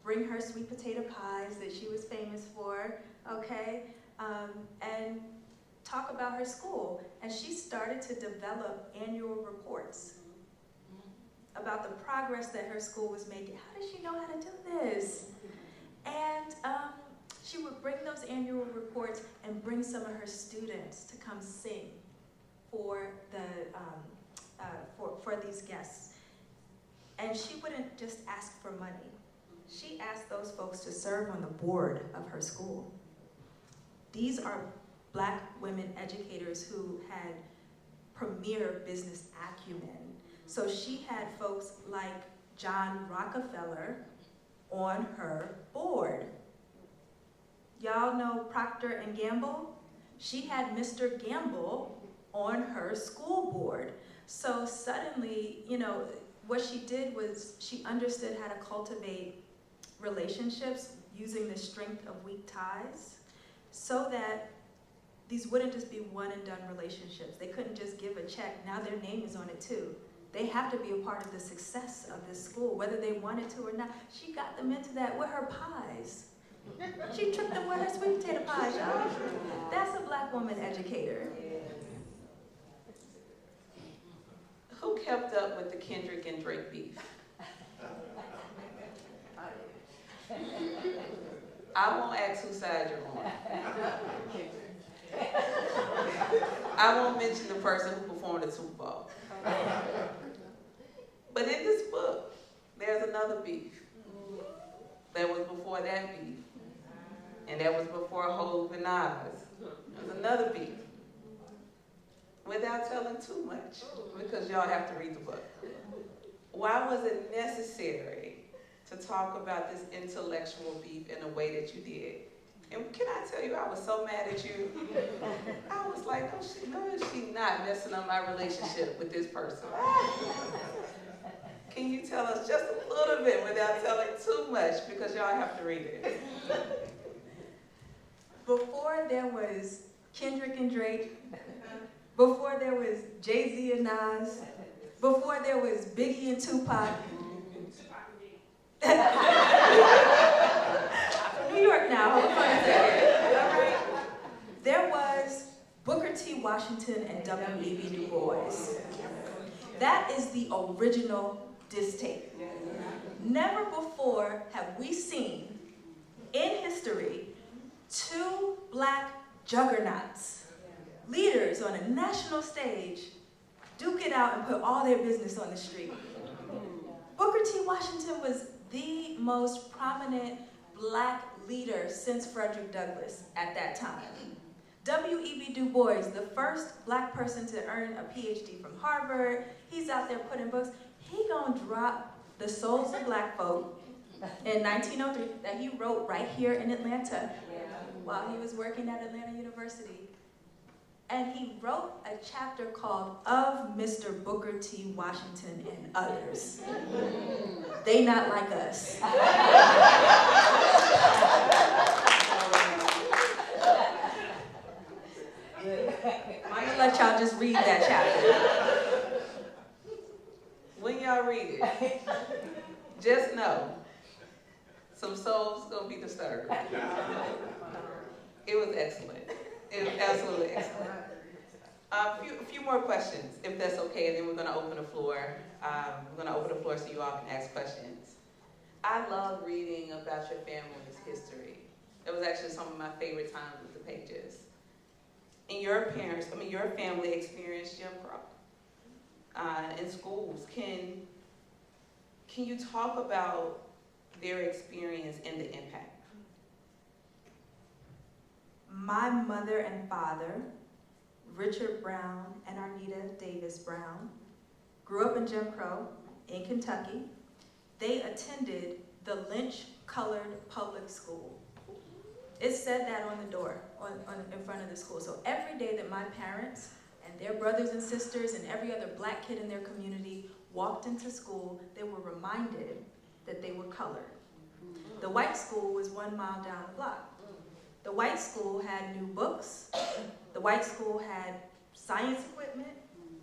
bring her sweet potato pies that she was famous for, okay, and talk about her school. And she started to develop annual reports about the progress that her school was making. How did she know how to do this? And she would bring those annual reports and bring some of her students to come sing for these guests. And she wouldn't just ask for money. She asked those folks to serve on the board of her school. These are Black women educators who had premier business acumen. So she had folks like John Rockefeller on her board. Y'all know Procter & Gamble? She had Mr. Gamble on her school board. So suddenly, you know, what she did was she understood how to cultivate relationships using the strength of weak ties so that these wouldn't just be one and done relationships. They couldn't just give a check. Now their name is on it too. They have to be a part of the success of this school, whether they wanted to or not. She got them into that with her pies. She tricked them with her sweet potato pies, y'all. That's a Black woman educator. Who kept up with the Kendrick and Drake beef? I won't ask whose side you're on. I won't mention the person who performed at Super Bowl. But in this book, there's another beef. That was before that beef. And that was before Hov and Nas. There's another beef. Without telling too much, because y'all have to read the book. Why was it necessary to talk about this intellectual beef in a way that you did? And can I tell you, I was so mad at you. I was like, no, she's not messing up my relationship with this person. Can you tell us just a little bit without telling too much, because y'all have to read it. Before there was Kendrick and Drake, before there was Jay-Z and Nas, before there was Biggie and Tupac. I'm from New York now, hold on a second. All right. There was Booker T. Washington and W.E.B. Du Bois. That is the original diss tape. Never before have we seen in history two Black juggernauts, leaders on a national stage, duke it out and put all their business on the street. Booker T. Washington was the most prominent Black leader since Frederick Douglass at that time. W.E.B. Du Bois, the first Black person to earn a PhD from Harvard, he's out there putting books. He gonna drop The Souls of Black Folk in 1903 that he wrote right here in Atlanta while he was working at Atlanta University. And he wrote a chapter called Of Mr. Booker T. Washington and Others. They not like us. I'm gonna let y'all just read that chapter. When y'all read it, just know some souls gonna be disturbed. It was excellent. It was absolutely excellent. A few more questions, if that's okay, and then we're going to open the floor. We're going to open the floor so you all can ask questions. I love reading about your family's history. It was actually some of my favorite times with the pages. And your family experienced Jim Crow in schools. Can you talk about their experience and the impact? My mother and father, Richard Brown and Arnita Davis Brown, grew up in Jim Crow in Kentucky. They attended the Lynch-colored public school. It said that on the door, in front of the school. So every day that my parents and their brothers and sisters and every other Black kid in their community walked into school, they were reminded that they were colored. The white school was 1 mile down the block. The white school had new books. The white school had science equipment.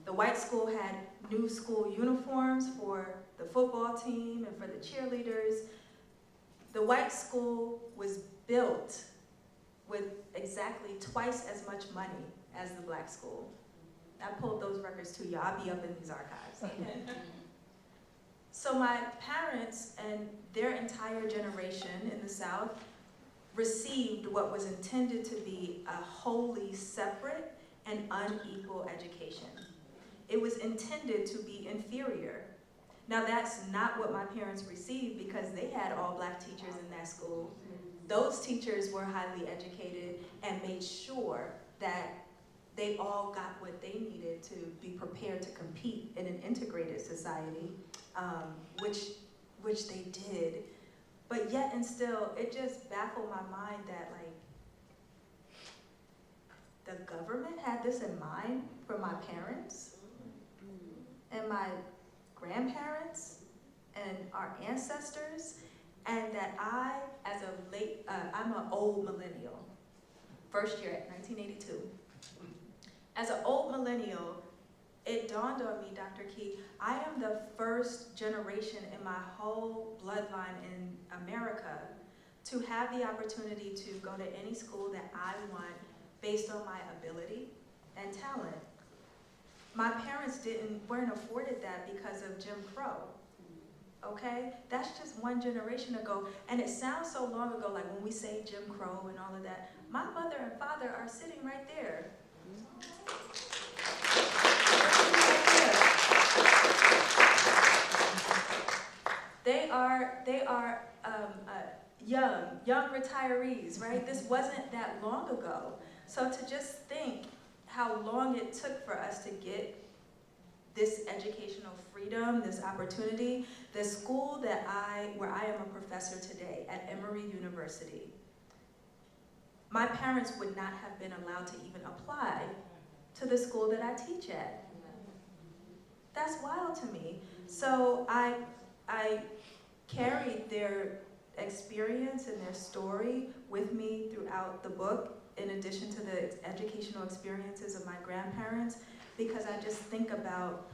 The white school had new school uniforms for the football team and for the cheerleaders. The white school was built with exactly twice as much money as the black school. I pulled those records to you. I'll be up in these archives. So my parents and their entire generation in the South received what was intended to be a wholly separate and unequal education. It was intended to be inferior. Now that's not what my parents received because they had all black teachers in that school. Those teachers were highly educated and made sure that they all got what they needed to be prepared to compete in an integrated society, which they did. But yet and still, it just baffled my mind that the government had this in mind for my parents and my grandparents and our ancestors, and that I, as I'm an old millennial, first year at 1982. As an old millennial, it dawned on me, Dr. Key, I am the first generation in my whole bloodline in America to have the opportunity to go to any school that I want based on my ability and talent. My parents weren't afforded that because of Jim Crow, okay? That's just one generation ago, and it sounds so long ago, like when we say Jim Crow and all of that. My mother and father are sitting right there. They are young retirees, right? This wasn't that long ago. So to just think how long it took for us to get this educational freedom, this opportunity, the school where I am a professor today at Emory University, my parents would not have been allowed to even apply to the school that I teach at. That's wild to me. So I carried their experience and their story with me throughout the book, in addition to the educational experiences of my grandparents, because I just think about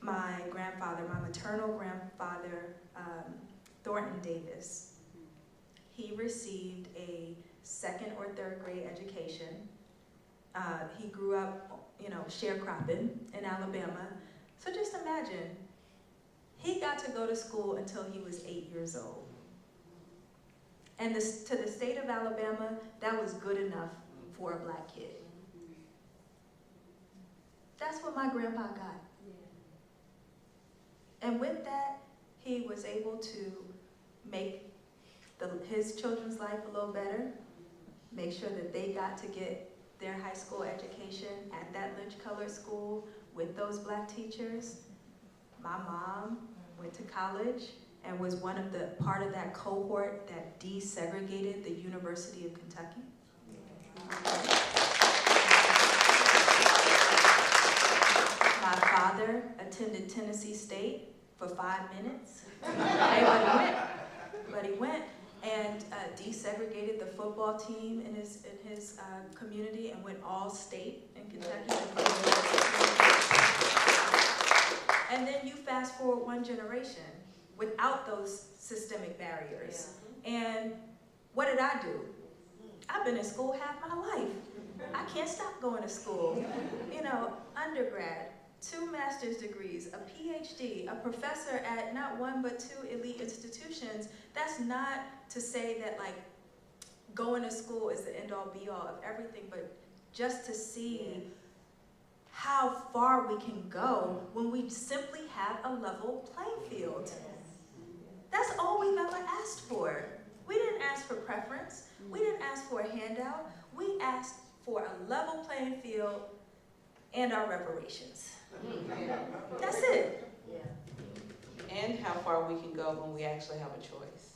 my grandfather, my maternal grandfather, Thornton Davis. He received a 2nd or 3rd grade education. He grew up, sharecropping in Alabama. So just imagine, he got to go to school until he was 8 years old. And to the state of Alabama, that was good enough for a black kid. That's what my grandpa got. And with that, he was able to make his children's life a little better, make sure that they got to get their high school education at that Lynch-colored school with those black teachers. My mom went to college and was part of that cohort that desegregated the University of Kentucky. My father attended Tennessee State for 5 minutes. But he went and desegregated the football team in his community and went all state in Kentucky. And then you fast forward one generation without those systemic barriers. Yeah. And what did I do? I've been in school half my life. I can't stop going to school. Undergrad, 2 master's degrees, a PhD, a professor at not 1 but 2 elite institutions. That's not to say that going to school is the end all be all of everything, but just to see how far we can go when we simply have a level playing field. That's all we've ever asked for. We didn't ask for preference. We didn't ask for a handout. We asked for a level playing field and our reparations. That's it. And how far we can go when we actually have a choice.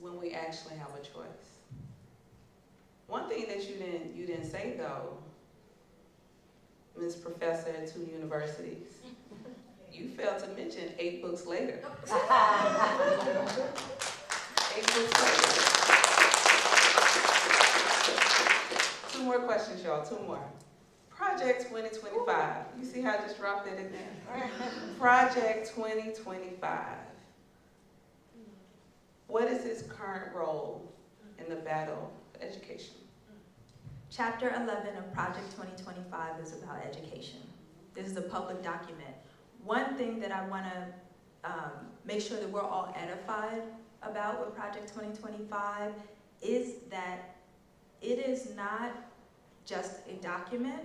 When we actually have a choice. One thing that you didn't say though, Ms. Professor at 2 universities, you failed to mention 8 books later. 8 books later. 2 more questions, y'all, 2 more. Project 2025. You see how I just dropped that in there? Project 2025. What is his current role in the battle for education? Chapter 11 of Project 2025 is about education. This is a public document. One thing that I want to make sure that we're all edified about with Project 2025 is that it is not just a document,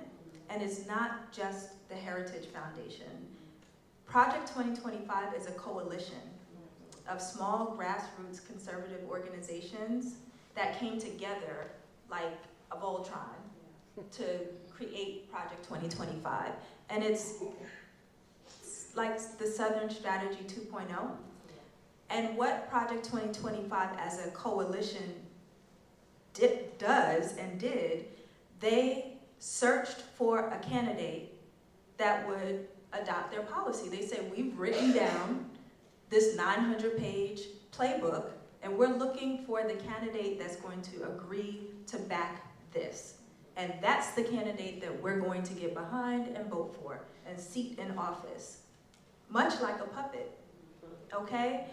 and it's not just the Heritage Foundation. Project 2025 is a coalition of small grassroots conservative organizations that came together like a Voltron to create Project 2025. And it's like the Southern Strategy 2.0. And what Project 2025 as a coalition does and did, they searched for a candidate that would adopt their policy. They said, we've written down this 900-page playbook, and we're looking for the candidate that's going to agree to back this. And that's the candidate that we're going to get behind and vote for and seat in office, much like a puppet, okay?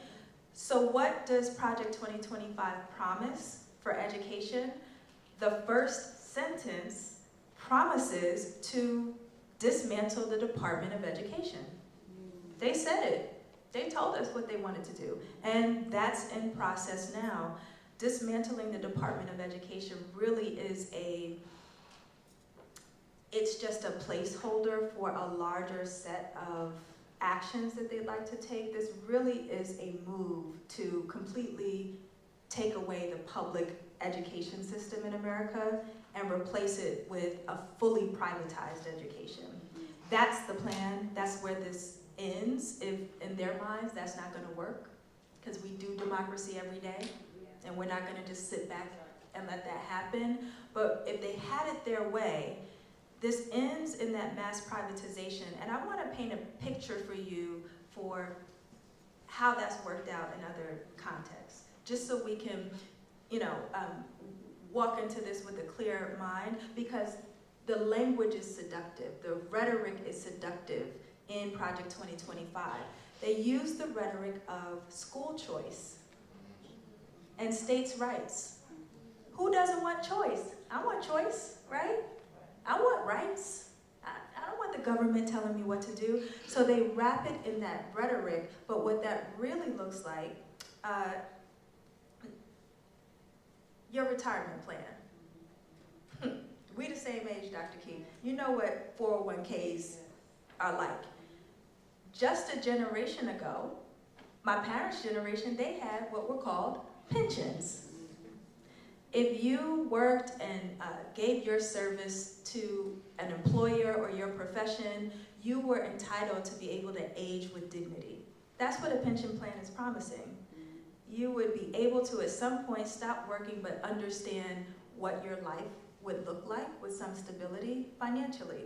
So what does Project 2025 promise for education? The first sentence promises to dismantle the Department of Education. They said it. They told us what they wanted to do, and that's in process now. Dismantling the Department of Education really is it's just a placeholder for a larger set of actions that they'd like to take. This really is a move to completely take away the public education system in America and replace it with a fully privatized education. That's the plan. That's where this ends. If in their minds that's not going to work, because we do democracy every day, and we're not going to just sit back and let that happen. But if they had it their way, this ends in that mass privatization. And I want to paint a picture for you for how that's worked out in other contexts, just so we can, walk into this with a clear mind, because the language is seductive. The rhetoric is seductive in Project 2025. They use the rhetoric of school choice and states' rights. Who doesn't want choice? I want choice, right? I want rights. I don't want the government telling me what to do. So they wrap it in that rhetoric, but what that really looks like, your retirement plan. We the same age, Dr. Key. You know what 401ks are like. Just a generation ago, my parents' generation, they had what were called pensions. If you worked and gave your service to an employer or your profession, you were entitled to be able to age with dignity. That's what a pension plan is promising. You would be able to, at some point, stop working but understand what your life would look like with some stability financially.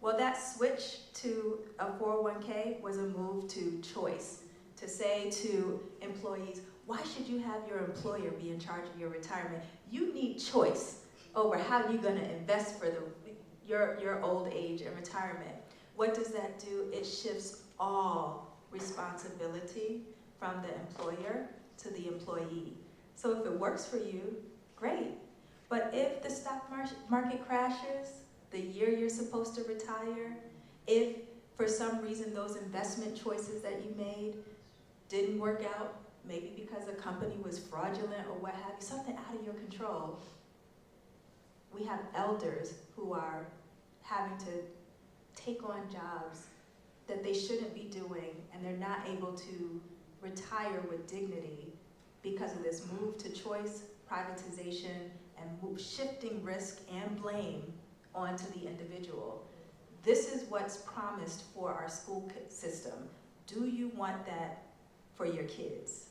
Well, that switch to a 401k was a move to choice, to say to employees, why should you have your employer be in charge of your retirement? You need choice over how you're going to invest for your old age and retirement. What does that do? It shifts all responsibility from the employer to the employee. So if it works for you, great. But if the stock market crashes the year you're supposed to retire, if for some reason those investment choices that you made didn't work out, maybe because a company was fraudulent or what have you, something out of your control, we have elders who are having to take on jobs that they shouldn't be doing, and they're not able to retire with dignity because of this move to choice, privatization, and shifting risk and blame onto the individual. This is what's promised for our school system. Do you want that for your kids?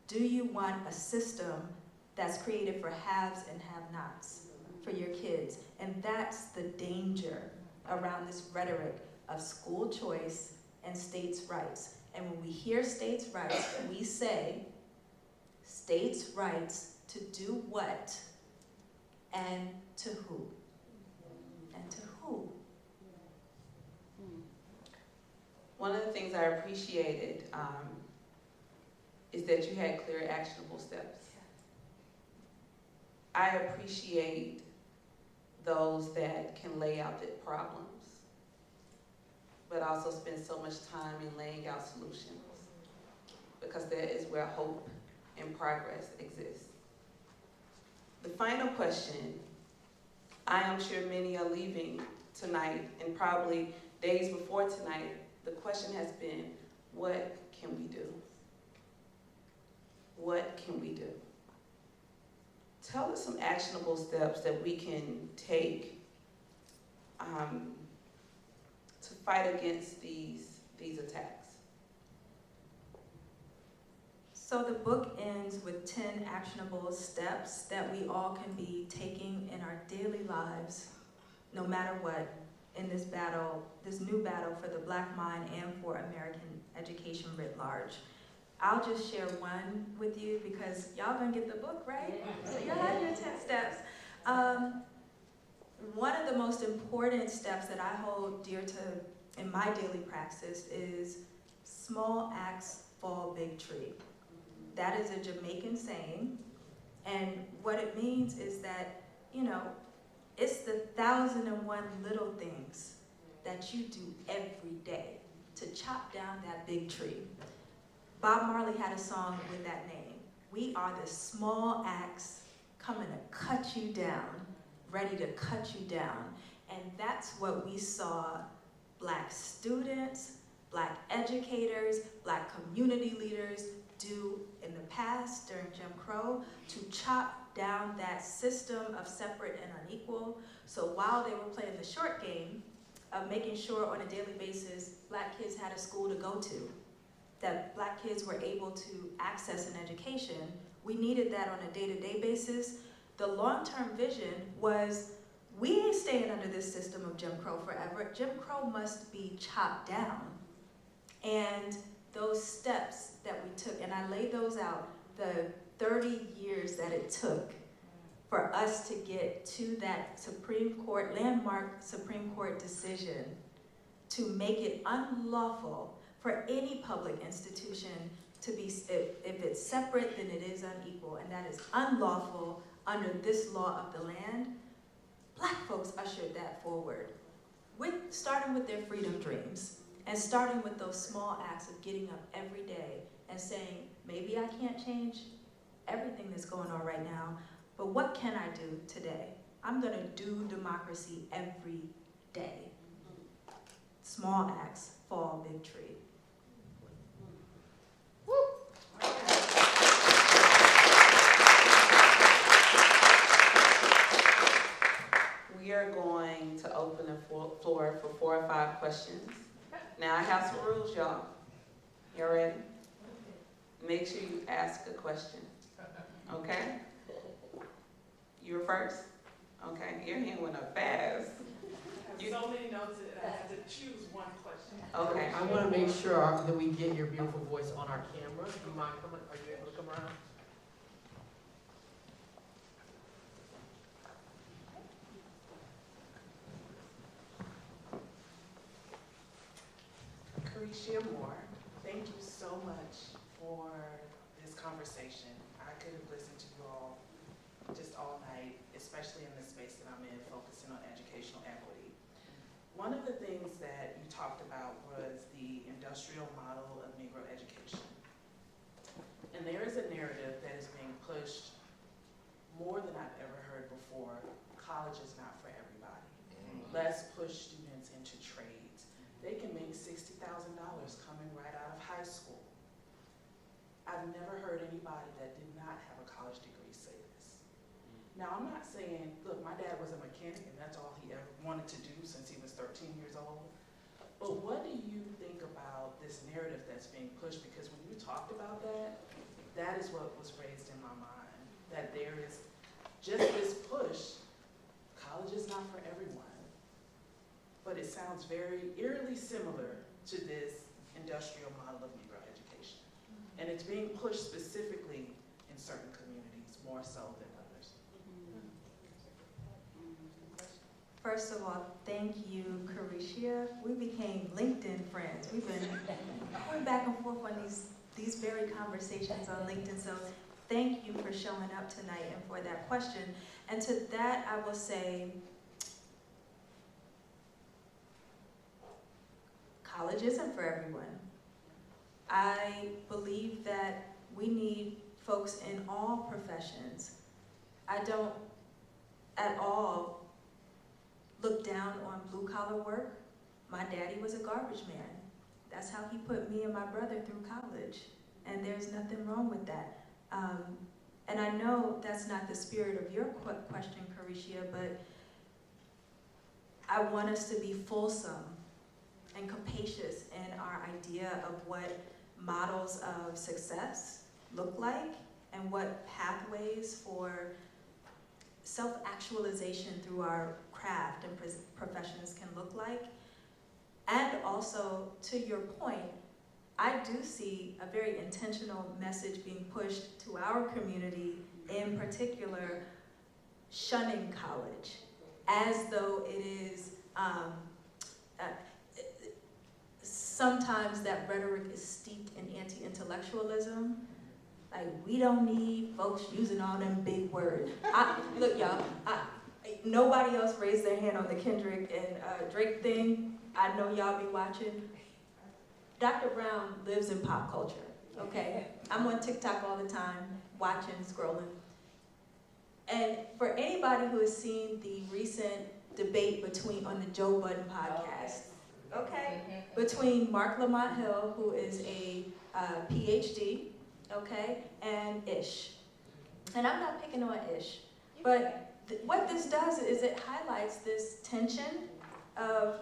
Do you want a system that's created for haves and have-nots for your kids? And that's the danger around this rhetoric of school choice and states' rights. And when we hear states' rights, we say states' rights to do what and to who? And to who? One of the things I appreciated is that you had clear, actionable steps. I appreciate those that can lay out their problems, but also spend so much time in laying out solutions, because that is where hope and progress exists. The final question, I am sure many are leaving tonight, and probably days before tonight, the question has been, what can we do? What can we do? Tell us some actionable steps that we can take to fight against these attacks. So the book ends with 10 actionable steps that we all can be taking in our daily lives, no matter what, in this battle, this new battle for the Black mind and for American education writ large. I'll just share one with you because y'all gonna get the book, right? So y'all have your 10 steps. One of the most important steps that I hold dear to in my daily practice is small acts fall big tree. That is a Jamaican saying, and what it means is that, you know, it's the 1,001 little things that you do every day to chop down that big tree. Bob Marley had a song with that name. We are the small acts coming to cut you down, ready to cut you down. And that's what we saw Black students, Black educators, Black community leaders do in the past during Jim Crow to chop down that system of separate and unequal. So while they were playing the short game of making sure on a daily basis Black kids had a school to go to, that Black kids were able to access an education, we needed that on a day-to-day basis. The long-term vision was, we ain't staying under this system of Jim Crow forever. Jim Crow must be chopped down. And those steps that we took, and I laid those out, the 30 years that it took for us to get to that Supreme Court, landmark Supreme Court decision to make it unlawful for any public institution to be, if it's separate, then it is unequal, and that is unlawful under this law of the land. Black folks ushered that forward, starting with their freedom dreams, and starting with those small acts of getting up every day and saying, maybe I can't change everything that's going on right now, but what can I do today? I'm gonna do democracy every day. Small acts fall big tree. We are going to open the floor for 4 or 5 questions. Now I have some rules, y'all. Y'all ready? Make sure you ask a question. Okay? You were first? Okay, your hand went up fast. I have so many notes that I have to choose one question. Okay. I want to make sure that we get your beautiful voice on our camera. Do you mind coming? Are you able to come around? Karida Moore, thank you so much for this conversation. I could have listened to you all just all night, especially in the space that I'm in, focusing on educational equity. One of the things that you talked about was the industrial model of Negro education. And there is a narrative that is being pushed more than I've ever heard before. College is not for everybody. Let's push students into trades. They can make $60,000 coming right out of high school. I've never heard anybody that did not have a college degree say this. Now, I'm not saying, look, my dad was a mechanic and that's all he ever wanted to do since he was 13 years old. But what do you think about this narrative that's being pushed? Because when you talked about that, that is what was raised in my mind, that there is just this push. College is not for everyone. But it sounds very eerily similar to this industrial model of Negro education. And it's being pushed specifically in certain communities, more so than others. First of all, thank you, Karida. We became LinkedIn friends. We've been going back and forth on these very conversations on LinkedIn. So thank you for showing up tonight and for that question. And to that, I will say, college isn't for everyone. I believe that we need folks in all professions. I don't at all look down on blue-collar work. My daddy was a garbage man. That's how he put me and my brother through college, and there's nothing wrong with that. And I know that's not the spirit of your question, Karida, but I want us to be fulsome and capacious in our idea of what models of success look like and what pathways for self-actualization through our craft and professions can look like. And also, to your point, I do see a very intentional message being pushed to our community, in particular, shunning college, as though it is, sometimes that rhetoric is steeped in anti-intellectualism. Like, we don't need folks using all them big words. Look, y'all, nobody else raised their hand on the Kendrick and Drake thing. I know y'all be watching. Dr. Brown lives in pop culture, okay? I'm on TikTok all the time, watching, scrolling. And for anybody who has seen the recent debate on the Joe Budden podcast, okay? Between Mark Lamont Hill, who is a PhD, okay, and Ish. And I'm not picking on Ish, but what this does is it highlights this tension of,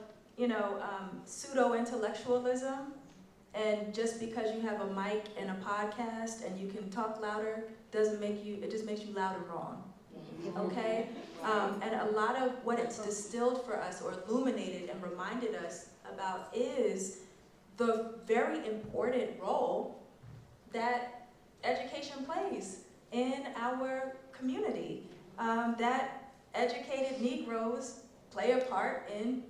pseudo-intellectualism, and just because you have a mic and a podcast and you can talk louder it just makes you loud and wrong, okay? And a lot of what it's distilled for us or illuminated and reminded us about is the very important role that education plays in our community, that educated Negroes play a part in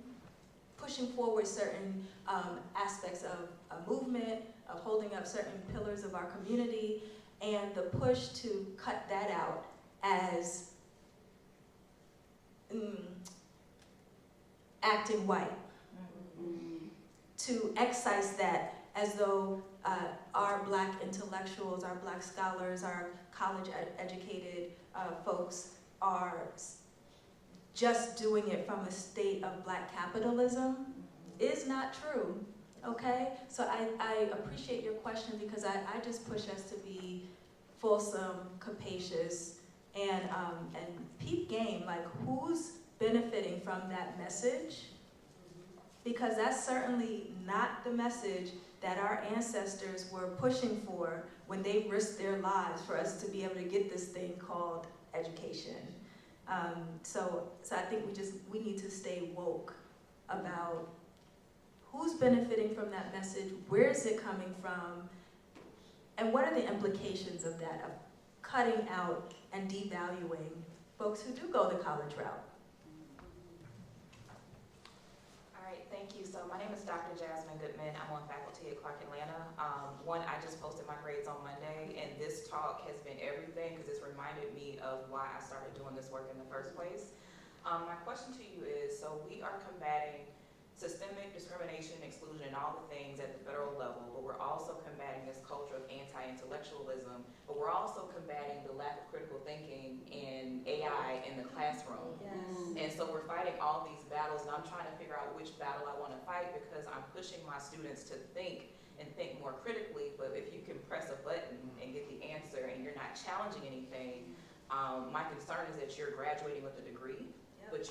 pushing forward certain aspects of a movement, of holding up certain pillars of our community, and the push to cut that out as acting white, to excise that as though our Black intellectuals, our Black scholars, our college-educated folks are just doing it from a state of Black capitalism is not true, okay? So I appreciate your question, because I just push us to be fulsome, capacious, and peep game, like who's benefiting from that message? Because that's certainly not the message that our ancestors were pushing for when they risked their lives for us to be able to get this thing called education. So I think we need to stay woke about who's benefiting from that message, where is it coming from, and what are the implications of that, of cutting out and devaluing folks who do go the college route. All right, thank you. So my name is Dr. Jasmine Goodman. I'm on faculty at Clark Atlanta. I just posted my grades on Monday, and this talk has been everything because it's reminded me of why I started doing this work in the first place. My question to you is, so we are combating systemic discrimination, exclusion, and all the things at the federal level, but we're also combating this culture of anti-intellectualism, but we're also combating the lack of critical thinking in AI in the classroom. Yes. And so we're fighting all these battles, and I'm trying to figure out which battle I want to fight, because I'm pushing my students to think and think more critically, but if you can press a button and get the answer and you're not challenging anything, my concern is that you're graduating with a degree, but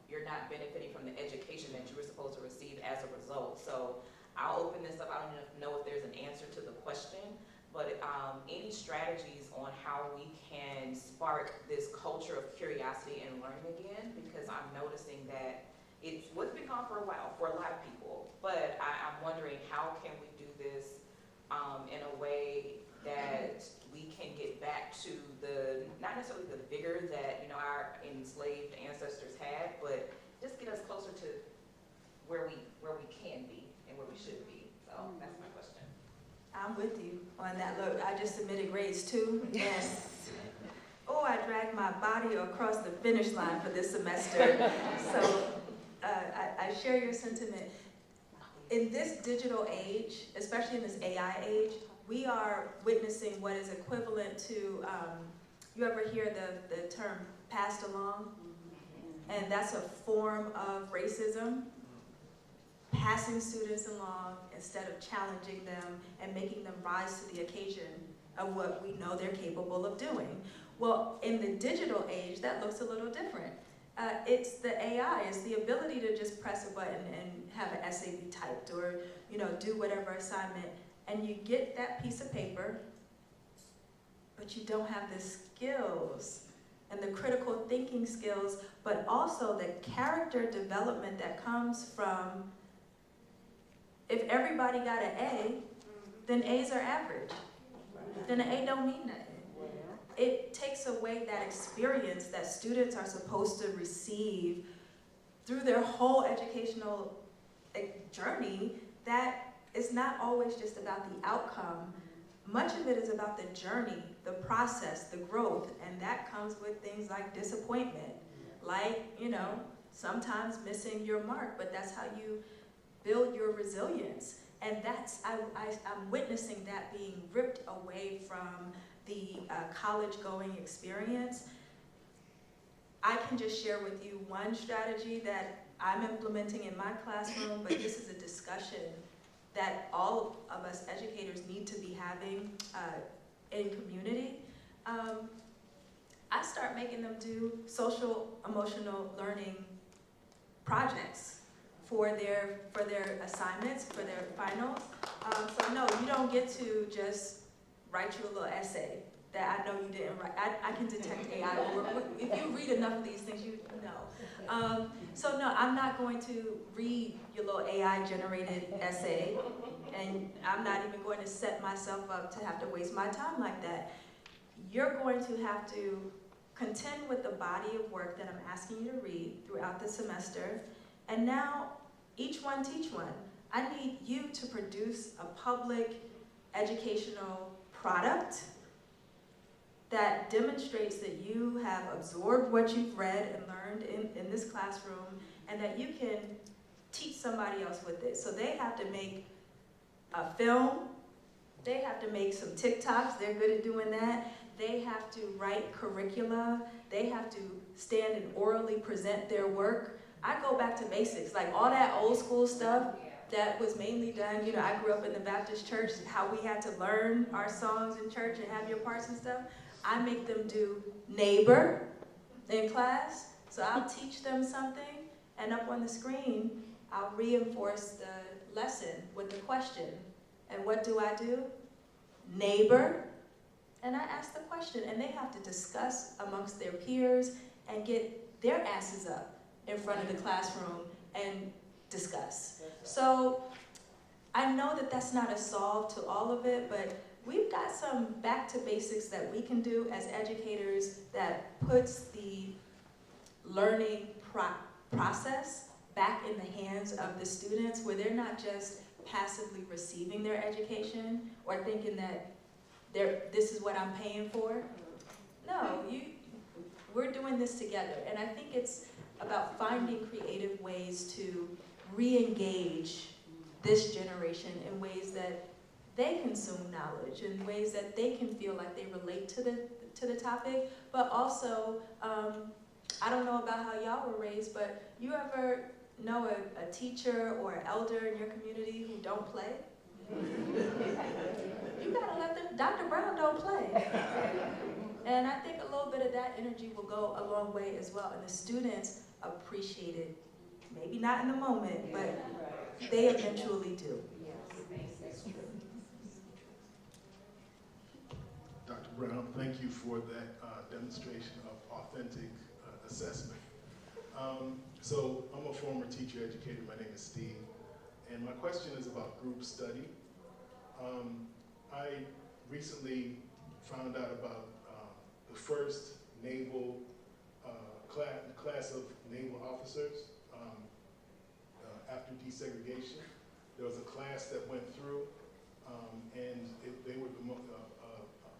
you're not benefiting from the education that you were supposed to receive as a result. So I'll open this up. I don't know if there's an answer to the question, but any strategies on how we can spark this culture of curiosity and learning again, because I'm noticing that it's what's been gone for a while for a lot of people, but I'm wondering how can we do this in a way that we can get back to not necessarily the vigor that our enslaved ancestors had, but just get us closer to where we can be and where we should be. So that's my question. I'm with you on that. Look, I just submitted grades too, and oh, I dragged my body across the finish line for this semester. So I share your sentiment. In this digital age, especially in this AI age, we are witnessing what is equivalent to, you ever hear the term passed along? And that's a form of racism. Passing students along instead of challenging them and making them rise to the occasion of what we know they're capable of doing. Well, in the digital age, that looks a little different. It's the AI, it's the ability to just press a button and have an essay be typed or do whatever assignment, and you get that piece of paper, but you don't have the skills and the critical thinking skills, but also the character development that comes from, if everybody got an A, then A's are average. Then an A don't mean nothing. It takes away that experience that students are supposed to receive through their whole educational journey, that is not always just about the outcome. Much of it is about the journey, the process, the growth, and that comes with things like disappointment, like, sometimes missing your mark, but that's how you build your resilience. And I'm witnessing that being ripped away from the college-going experience. I can just share with you one strategy that I'm implementing in my classroom, but this is a discussion that all of us educators need to be having in community. I start making them do social emotional learning projects for their assignments, for their finals. So no, you don't get to just write you a little essay that I know you didn't write. I can detect AI. If you read enough of these things, you know. So no, I'm not going to read your little AI-generated essay, and I'm not even going to set myself up to have to waste my time like that. You're going to have to contend with the body of work that I'm asking you to read throughout the semester, and now each one teach one. I need you to produce a public educational product that demonstrates that you have absorbed what you've read and learned in this classroom, and that you can teach somebody else with it. So they have to make a film, they have to make some TikToks, they're good at doing that. They have to write curricula, they have to stand and orally present their work. I go back to basics, like all that old school stuff that was mainly done, I grew up in the Baptist church, how we had to learn our songs in church and have your parts and stuff. I make them do neighbor in class, so I'll teach them something, and up on the screen, I'll reinforce the lesson with the question. And what do? Neighbor, and I ask the question, and they have to discuss amongst their peers and get their asses up in front of the classroom and discuss. So I know that that's not a solve to all of it, but we've got some back to basics that we can do as educators that puts the learning process back in the hands of the students, where they're not just passively receiving their education or thinking that this is what I'm paying for. No, we're doing this together. And I think it's about finding creative ways to re-engage this generation in ways that they consume knowledge, in ways that they can feel like they relate to the topic, but also, I don't know about how y'all were raised, but you ever know a teacher or an elder in your community who don't play? You gotta let them, Dr. Brown don't play. And I think a little bit of that energy will go a long way as well, and the students appreciate it. Maybe not in the moment, but they eventually do. Dr. Brown, thank you for that demonstration of authentic assessment. So I'm a former teacher educator. My name is Steve, and my question is about group study. I recently found out about the first naval class of naval officers after desegregation. There was a class that went through They were the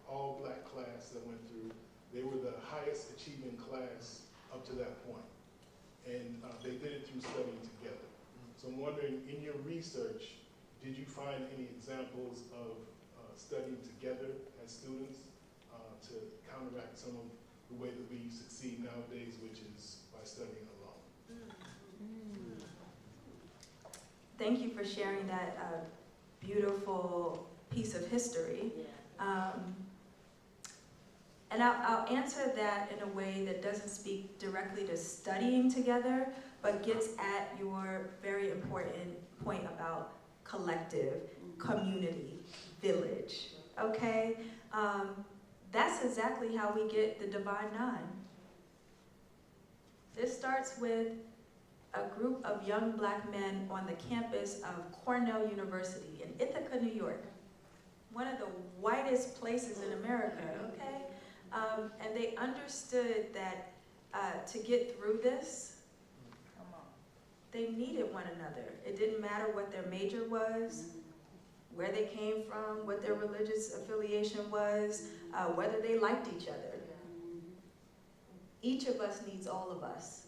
all-black class that went through. They were the highest achieving class up to that point. And they did it through studying together. So I'm wondering, in your research, did you find any examples of studying together as students to counteract some of the way that we succeed nowadays, which is by studying alone? Thank you for sharing that beautiful piece of history. And I'll answer that in a way that doesn't speak directly to studying together, but gets at your very important point about collective, community, village, okay? That's exactly how we get the Divine Nine. This starts with a group of young black men on the campus of Cornell University in Ithaca, New York. One of the whitest places in America, okay? And they understood that to get through this, they needed one another. It didn't matter what their major was, where they came from, what their religious affiliation was, whether they liked each other. Each of us needs all of us.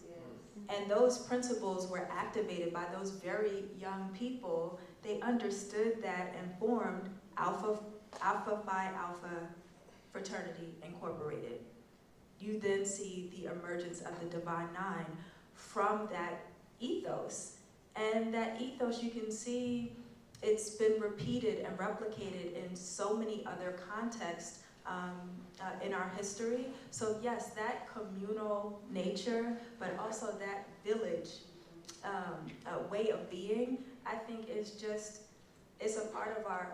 And those principles were activated by those very young people. They understood that and formed Alpha Phi Alpha Fraternity Incorporated. You then see the emergence of the Divine Nine from that ethos. And that ethos, you can see it's been repeated and replicated in so many other contexts in our history. So yes, that communal nature, but also that village way of being, I think is just, it's a part of our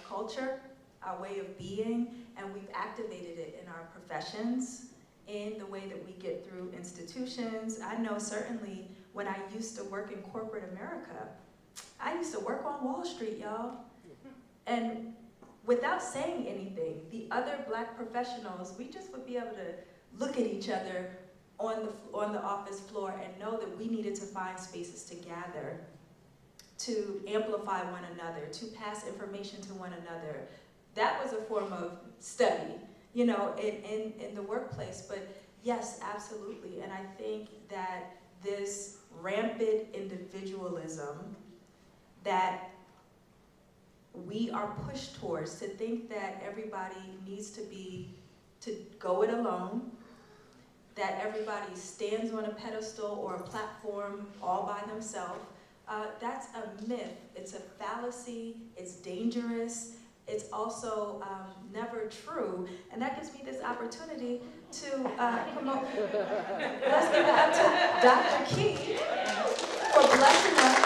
culture, our way of being, and we've activated it in our professions, in the way that we get through institutions. I know certainly when I used to work in corporate America, I used to work on Wall Street, y'all. And without saying anything, the other black professionals, we just would be able to look at each other on the office floor and know that we needed to find spaces to gather, to amplify one another, to pass information to one another. That was a form of study, you know, in the workplace. But yes, absolutely. And I think that this rampant individualism that we are pushed towards, to think that everybody needs to go it alone, that everybody stands on a pedestal or a platform all by themselves, that's a myth. It's a fallacy, it's dangerous, it's also never true, and that gives me this opportunity to promote. Let's give it up to Dr. Key for blessing us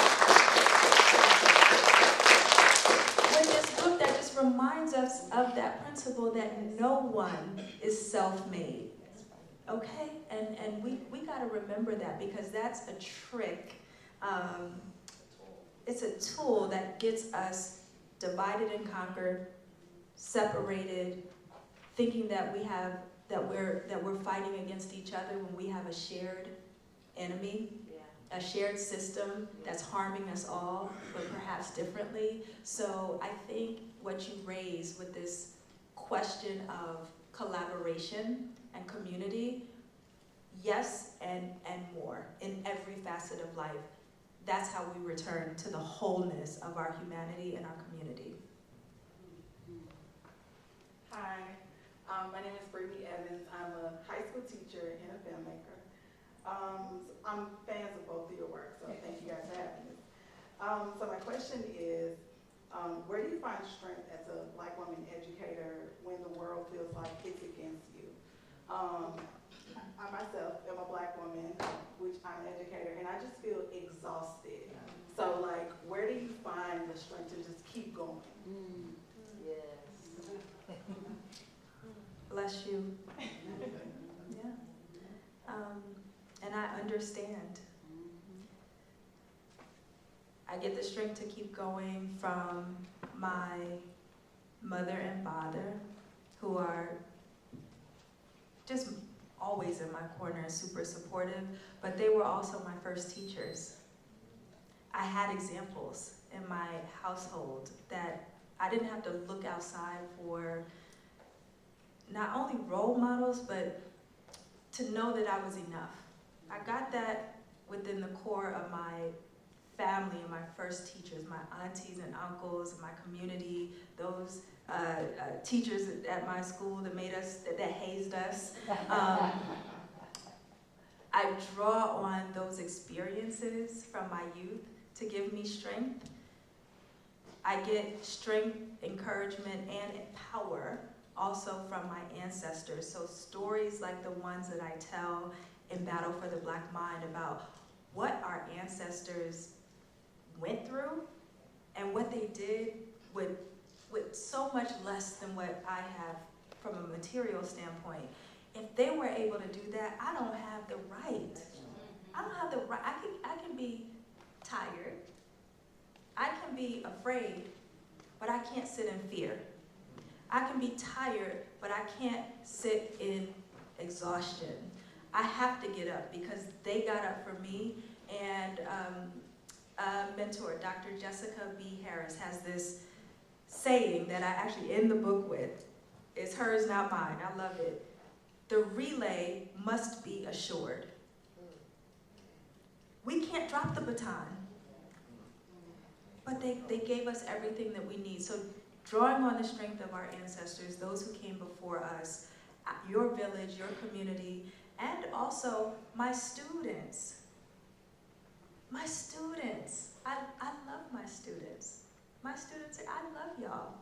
with this book that just reminds us of that principle that no one is self-made, okay? And we gotta remember that, because that's a trick. It's a tool that gets us divided and conquered, separated, thinking that we're fighting against each other when we have a shared enemy, a shared system that's harming us all, but perhaps differently. So I think what you raise with this question of collaboration and community, yes, and more in every facet of life. That's how we return to the wholeness of our humanity and our community. Hi, my name is Brittany Evans. I'm a high school teacher and a filmmaker. I'm fans of both of your work, so thank you guys for having me. So my question is, where do you find strength as a black woman educator when the world feels like it's against you? I myself am a black woman, which I'm an educator, and I just feel exhausted. So like, where do you find the strength to just keep going? Yes. Bless you. Yeah. And I understand. I get the strength to keep going from my mother and father, who are just always in my corner and super supportive, but they were also my first teachers. I had examples in my household that I didn't have to look outside for not only role models, but to know that I was enough. I got that within the core of my family and my first teachers, my aunties and uncles, my community, those teachers at my school that made us, that hazed us. I draw on those experiences from my youth to give me strength. I get strength, encouragement, and power also from my ancestors. So stories like the ones that I tell in Battle for the Black Mind about what our ancestors went through and what they did with so much less than what I have from a material standpoint. If they were able to do that, I don't have the right. I don't have the right. I can be tired. I can be afraid, but I can't sit in fear. I can be tired, but I can't sit in exhaustion. I have to get up because they got up for me. And mentor, Dr. Jessica B. Harris, has this saying that I actually end the book with. It's hers, not mine. I love it. The relay must be assured. We can't drop the baton. But they gave us everything that we need. So drawing on the strength of our ancestors, those who came before us, your village, your community, and also my students. My students. I love my students. My students, I love y'all.